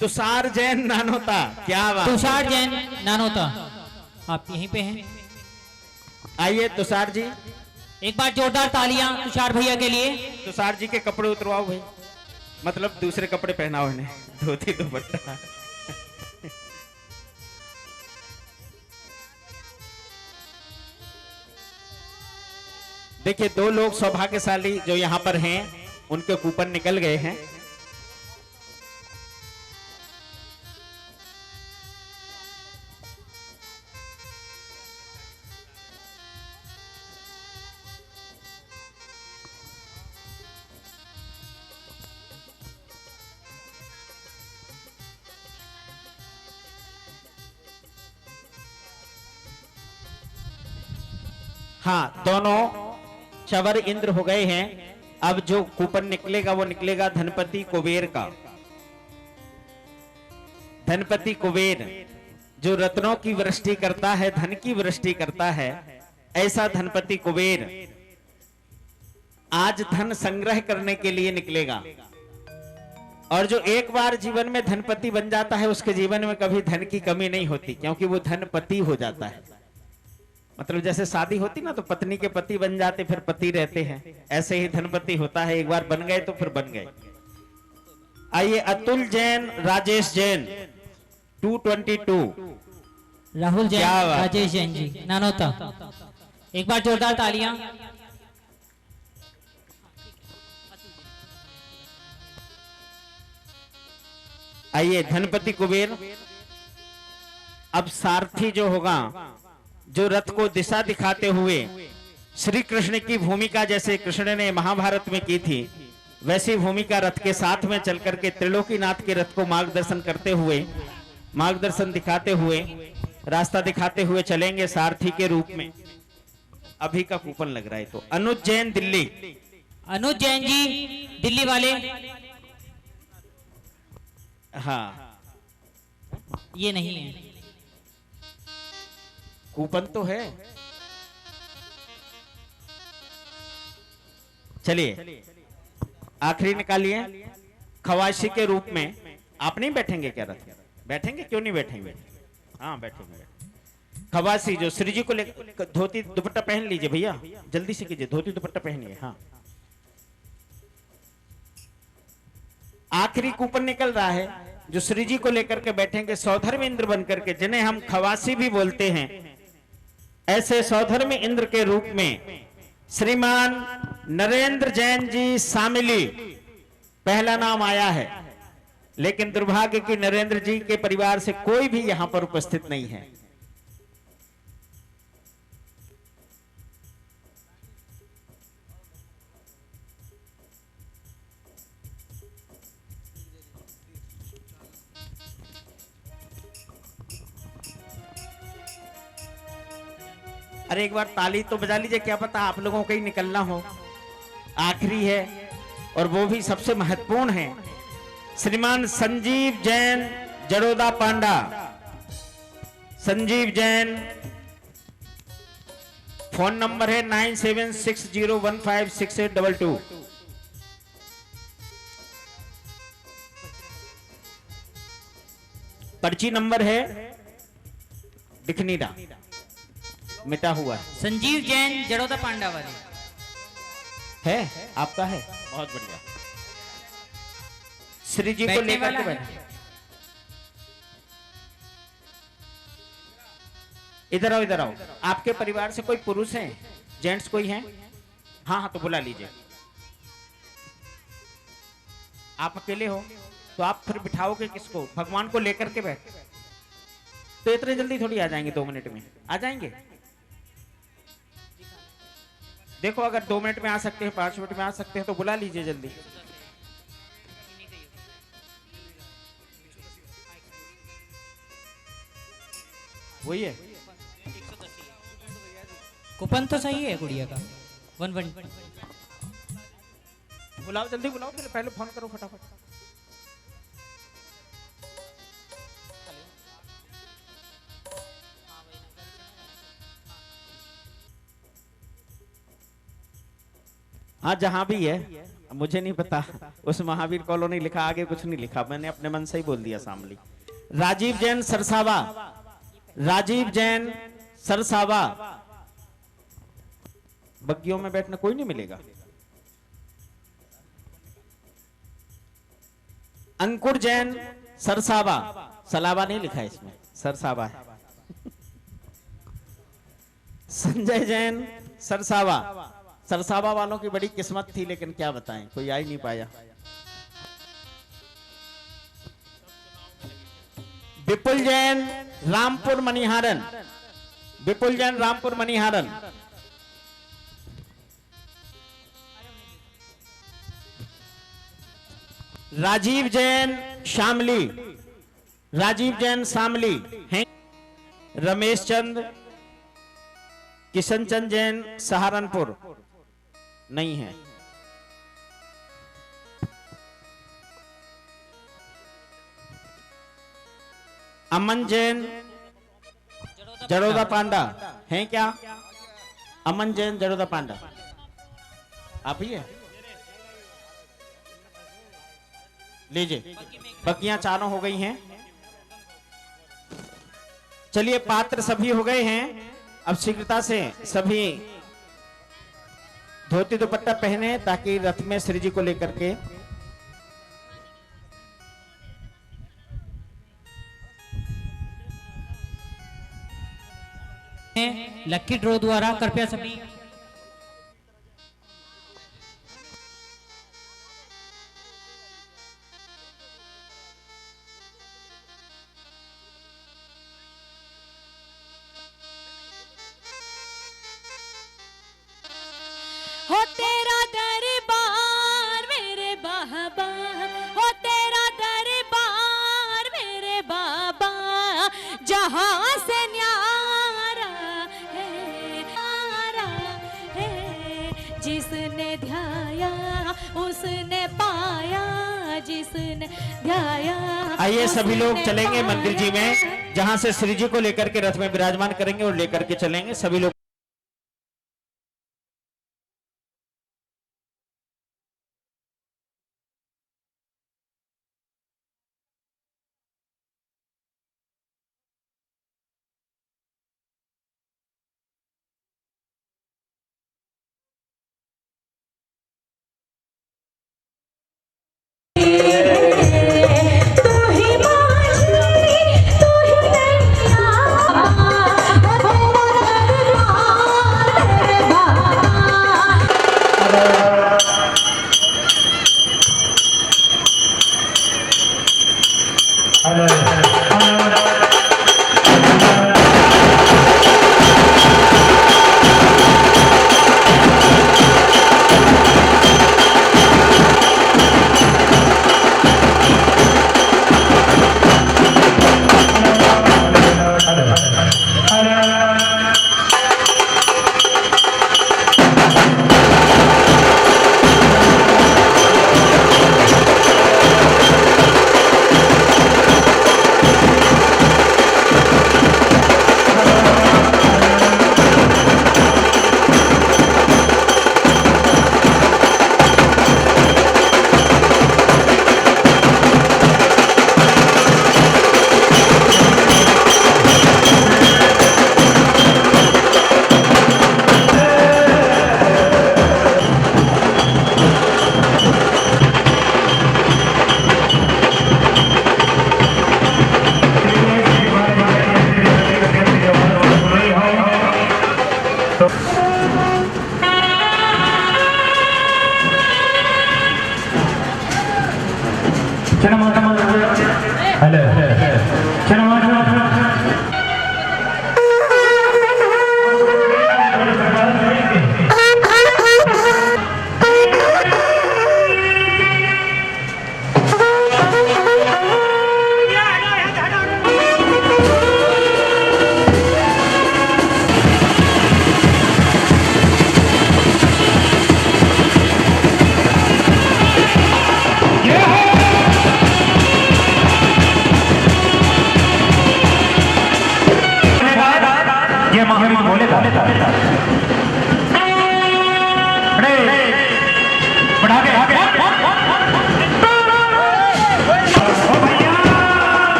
तुषार जैन, नानोता। क्या बात। तुषार जैन, नानोता। आप यहीं पे हैं। आइए तुषार जी। एक बार जोरदार तालियां तुषार भैया के लिए। तुषार जी के कपड़े उतरवाओ भाई, मतलब दूसरे कपड़े पहनाओ इन्हें, धोती दुपट्टा। देखिए 2 लोग सौभाग्यशाली जो यहाँ पर हैं उनके कूपन निकल गए हैं। हाँ, दोनों चवर इंद्र हो गए हैं। अब जो कूपन निकलेगा वो निकलेगा धनपति कुबेर का। धनपति कुबेर जो रत्नों की वृष्टि करता है, धन की वृष्टि करता है, ऐसा धनपति कुबेर आज धन संग्रह करने के लिए निकलेगा। और जो एक बार जीवन में धनपति बन जाता है उसके जीवन में कभी धन की कमी नहीं होती, क्योंकि वो धनपति हो जाता है। मतलब जैसे शादी होती ना तो पत्नी के पति बन जाते फिर पति रहते हैं, ऐसे ही धनपति होता है, एक बार बन गए तो फिर बन गए। आइए अतुल जैन, राजेश जैन 222। राहुल जैन, क्या बात। राजेश जैन जी नानोता, एक बार जोरदार तालियां। आइए धनपति कुबेर। अब सारथी जो होगा, जो रथ को दिशा दिखाते हुए श्री कृष्ण की भूमिका जैसे कृष्ण ने महाभारत में की थी, वैसी भूमिका रथ के साथ में चल करके त्रिलोकीनाथ के रथ को मार्गदर्शन करते हुए, मार्गदर्शन दिखाते हुए, रास्ता दिखाते हुए चलेंगे सारथी के रूप में। अभी का कूपन लग रहा है तो अनुज जैन दिल्ली। अनुज जैन जी दिल्ली वाले, हाँ ये नहीं है, कूपन तो है। चलिए आखिरी निकालिए। खवाशी के रूप में आप नहीं बैठेंगे क्या रथ? बैठेंगे, क्यों नहीं बैठेंगे? हाँ बैठेंगे। खवासी जो श्री जी को लेकर धोती दुपट्टा पहन लीजिए भैया, जल्दी से कीजिए, धोती दुपट्टा पहनिए। हाँ आखिरी कूपन निकल रहा है जो श्री जी को लेकर के बैठेंगे सौधर्म इंद्र बनकर के, जिन्हें हम खवासी भी बोलते हैं। ऐसे सौधर्म इंद्र के रूप में श्रीमान नरेंद्र जैन जी शामिली पहला नाम आया है, लेकिन दुर्भाग्य कि नरेंद्र जी के परिवार से कोई भी यहां पर उपस्थित नहीं है। अरे एक बार ताली तो बजा लीजिए, क्या पता आप लोगों का ही निकलना हो। आखिरी है और वो भी सबसे महत्वपूर्ण है। श्रीमान संजीव जैन जड़ोदा पांडा। संजीव जैन, फोन नंबर है 9760156822। पर्ची नंबर है दिखनीडा, मिटा हुआ है। संजीव जैन जड़ोदा पांडा वाले है आपका है, बहुत बढ़िया। श्री जी को बैठने लेकर के वाला बैठे। इधर आओ, इधर आओ। आपके परिवार से कोई पुरुष है, जेंट्स कोई हैं? हाँ हाँ तो बुला लीजिए। आप अकेले हो तो आप फिर बिठाओगे किसको? भगवान को लेकर के बैठ। तो इतने जल्दी थोड़ी आ जाएंगे, 2 मिनट में आ जाएंगे। देखो अगर 2 मिनट में आ सकते हैं, 5 मिनट में आ सकते हैं तो बुला लीजिए जल्दी। वही है, कूपन तो सही है गुड़िया का 1-1। बुलाओ जल्दी बुलाओ, फिर पहले फोन करो फटाफट। हाँ जहां भी है, मुझे नहीं पता, उस महावीर कॉलोनी लिखा, आगे कुछ नहीं लिखा, मैंने अपने मन से ही बोल दिया शामली। राजीव जैन सरसावा, राजीव जैन सरसावा। बग्गियों में बैठना कोई नहीं मिलेगा। अंकुर जैन सरसावा, सलावा नहीं लिखा है इसमें, सरसावा है। संजय जैन सरसावा, सरसावा वालों की बड़ी किस्मत थी, लेकिन क्या बताएं, कोई आ ही नहीं पाया। विपुल जैन रामपुर मनिहारन, विपुल जैन रामपुर मनिहारन। राजीव जैन शामली, राजीव जैन शामली हैं। रमेश चंद, किशन चंद जैन सहारनपुर नहीं है। अमन जैन जड़ोदा पांडा हैं क्या? अमन जैन जड़ोदा पांडा आप ही है? लीजिए, बकियां चारों हो गई हैं। चलिए, पात्र सभी हो गए हैं। अब शीघ्रता से सभी धोती दुपट्टा पहने ताकि रथ में श्री जी को लेकर के लक्की ड्रॉ द्वारा कृपया सभी हो तेरा दरबार मेरे बाबा, हो तेरा दरबार मेरे बाबा, जहां से न्यारा है, जिसने ध्याया उसने पाया, जिसने ध्याया। आइए सभी लोग चलेंगे मंदिर जी में, जहां से श्री जी को लेकर के रथ में विराजमान करेंगे और लेकर के चलेंगे सभी लोग।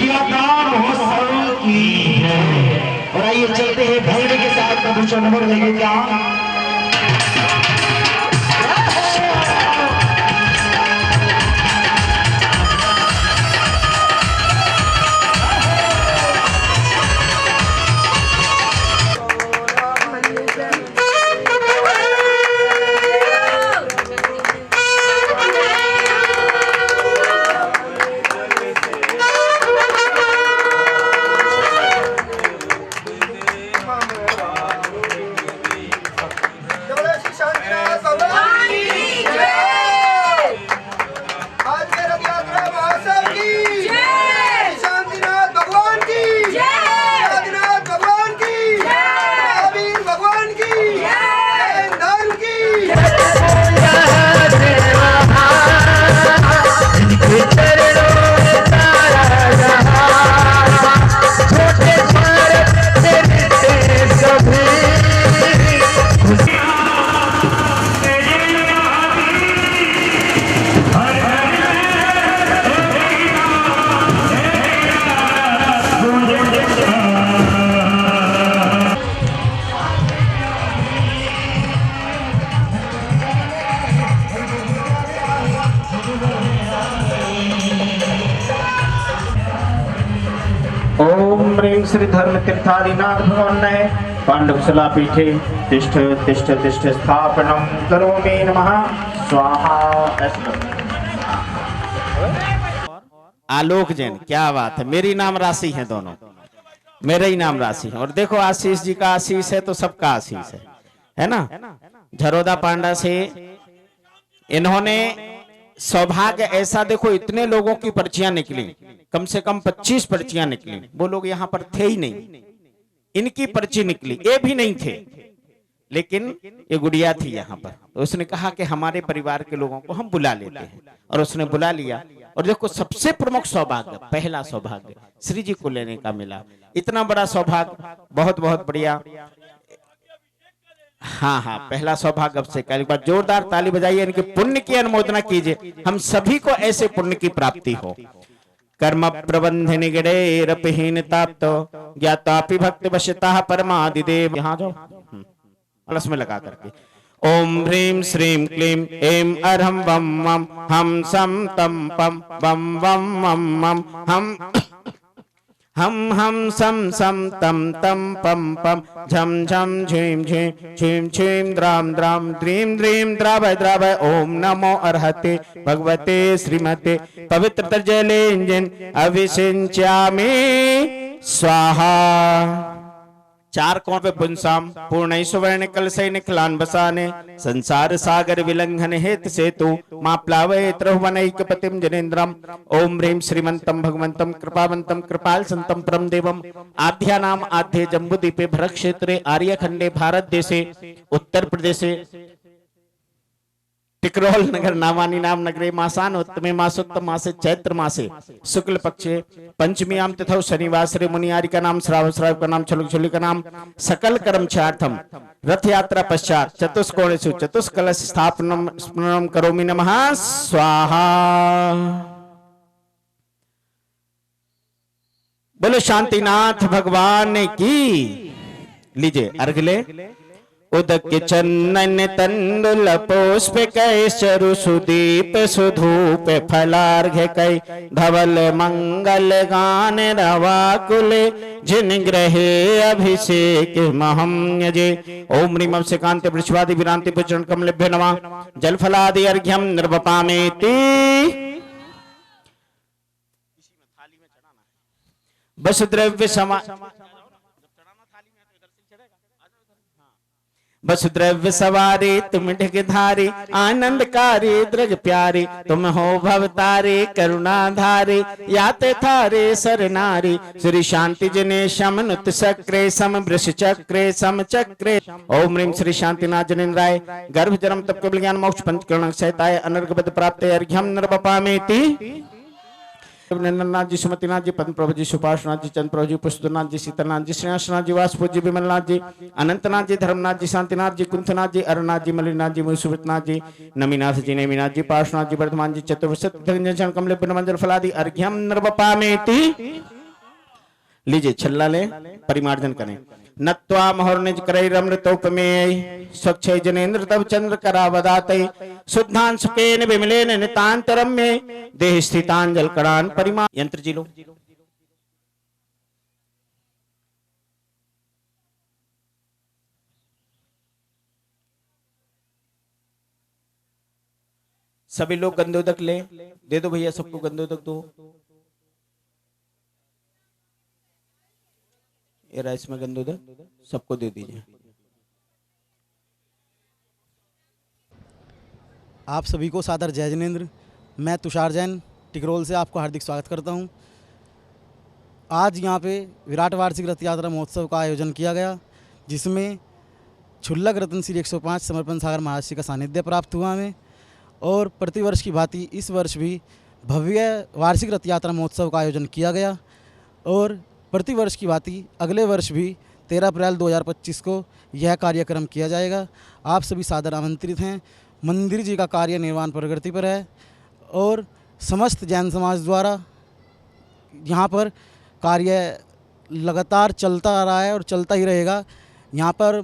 विद्यादान महोत्सव की है। और आइए चलते हैं भैर के साथ प्रभु चरणों में लगे क्या ओम ह्रीं श्री धर्म तीर्थादिनाथ भगवान्नः पांडवशिला पीठे तिष्ठ तिष्ठ तिष्ठ स्थापनम करोमि नमः स्वाहा। आलोक जैन, क्या बात है, मेरी नाम राशि है, दोनों मेरे ही नाम राशि है। और देखो आशीष जी का आशीष है तो सबका आशीष है ना। झरोदा पांडा से इन्होंने सौभाग्य ऐसा, देखो इतने लोगों की पर्चियां निकली, कम से कम 25 पर्चियां निकली। वो लोग यहाँ पर थे ही नहीं, इनकी पर्ची निकली, ये भी नहीं थे, लेकिन ये गुड़िया थी यहाँ पर। तो उसने कहा कि हमारे परिवार के लोगों को हम बुला लेते हैं, और उसने बुला लिया। और देखो सबसे प्रमुख सौभाग्य, पहला सौभाग्य श्री जी को लेने का मिला। इतना बड़ा सौभाग्य, बहुत बहुत बढ़िया। हाँ हाँ, पहला सौभाग्य अब से कल। एक बार जोरदार ताली बजाइए, इनके पुण्य की अनुमोदना कीजिए, हम सभी को ऐसे पुण्य की प्राप्ति हो। कर्म प्रबंध निगड़े रपहीनता तो ज्ञातापि भक्त वशता परमादिदेव। यहाँ जाओ प्लस में लगा करके। ओम ह्रीं श्रीं क्लीं ऐं अरहं वम वम हम सम तम पम वम वम मम मम हम सम सम तम तम पम पम झम झम झीम झीम झीम झीम द्राम द्राम द्रीम द्रीम द्रावय द्रावय। ओम नमो अर्हते भगवते श्रीमते पवित्र तर्जलेंजन अभिषिंचामि स्वाहा। चार कोण पे पुंसाम पूर्ण सुवर्ण कलशय निखलान बसाने संसार सागर विलंघन हेत सेतु मां प्लावय त्रहुवनैक पतिम जनेन्द्रम। ओम ह्रीं श्रीमंतम भगवंतम कृपावंतम कृपाल संतम परम देवम आध्या नाम आध्य जम्बूद्वीपे भरत क्षेत्रे आर्यखंडे भारत देशे उत्तर प्रदेशे टिकरोल नगर नामानी नाम नगरे मासान उत्तमे मासोत्तम मासे चैत्र मासे शुक्ल पक्षे पंचमीयाम तथा शनिवासरे मुनियारी का नाम श्रावण श्राव का नाम छलुक छुली का नाम सकल कर्म छार्थम रथ यात्रा पश्चात चतुष्कोणेषु चतुष्कलश स्थापनम स्मरणम करोमि नमः स्वाहा। बोलो शांतिनाथ भगवान की। लीजिए अर्घ ले। उदक चंदन तंडुल पुष्प कैसरु सुदीप सुधूप फलार्घ कै धवल मंगल गान रवाकुल जिन ग्रहे अभिषेक महम यजे। ओम ह्रीं अवश्यकांत वृषवादि विरांति पुचरण कमलेभ्यो नमः। जल फलादि अर्घ्यम निर्वपामेति। वसुद्रव्य समा वसुद्रव्य सवारी तुम ढगधारी आनंदकारी दृग प्यारी तुम हो भवतारी करुणाधारी याते थारे सरनारी श्री शांति जने शमनुत सक्रे सम वृष चक्रे सम चक्रे। ओम ह्रीं श्री शांतिनाथ जनेन्द्राय गर्भ जन्म तप कबल ज्ञान मोक्ष पंचकरण सहिताय अनर्घबद प्राप्त अर्घ्यम नृपपामेति। नंदनाथ जी, सुमतिनाथ जी, पद्म प्रभु जी, सुपार्शनाथ जी, चंद्र प्रभु जी, पुष्पनाथ जी, सीतानाथ जी, श्रेयसनाथ जी, वासुदेव जी, विमलनाथ जी, अनंतनाथ जी, धर्मनाथ जी, शांतिनाथ जी, कुंथनाथ जी, अरुणनाथ जी, मलिनाथ जी, मुसुबतनाथ जी, नमीनाथ जी, नेमिनाथ जी, पार्श्वनाथ जी, वर्धमान जी, चतुर्विशत कमले मंजल फलादि अर्घ्यम नृपपामेति। लीजिए छल्ला ले, परिमार्जन करें। नत्वा महर्निज करैरमृतोपमेय स्वच्छ जनेन्द्र तव चंद्र करावदाते शुद्धांशुकेन विमलेन नितांतरम में देह स्थितांजल करान परिमा। यंत्र जी लो। सभी लोग गंधोदक ले, दे दो भैया सबको गंधोदक दो। ये राइस में गंधोदक सबको दे दीजिए। आप सभी को सादर जय जिनेंद्र। मैं तुषार जैन टिकरोल से आपको हार्दिक स्वागत करता हूं। आज यहां पे विराट वार्षिक रथ यात्रा महोत्सव का आयोजन किया गया, जिसमें क्षुल्लक रत्न श्री 105 समर्पण सागर महाराज जी का सानिध्य प्राप्त हुआ हमें। और प्रतिवर्ष की भांति इस वर्ष भी भव्य वार्षिक रथ यात्रा महोत्सव का आयोजन किया गया। और प्रतिवर्ष की भांति अगले वर्ष भी 13 अप्रैल 2025 को यह कार्यक्रम किया जाएगा। आप सभी सादर आमंत्रित हैं। मंदिर जी का कार्य निर्माण प्रगति पर है और समस्त जैन समाज द्वारा यहाँ पर कार्य लगातार चलता आ रहा है और चलता ही रहेगा। यहाँ पर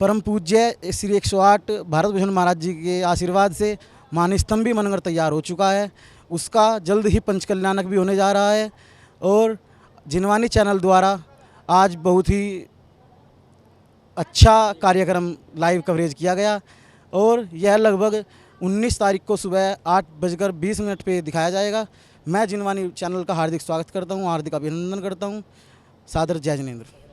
परम पूज्य श्री 108 भारत भूषण महाराज जी के आशीर्वाद से मानस्तंभ भी बनकर तैयार हो चुका है। उसका जल्द ही पंचकल्याणक भी होने जा रहा है। और जिनवानी चैनल द्वारा आज बहुत ही अच्छा कार्यक्रम लाइव कवरेज किया गया और यह लगभग 19 तारीख को सुबह 8:20 पे दिखाया जाएगा। मैं जिनवानी चैनल का हार्दिक स्वागत करता हूँ, हार्दिक अभिनंदन करता हूँ। सादर जय जिनेंद्र।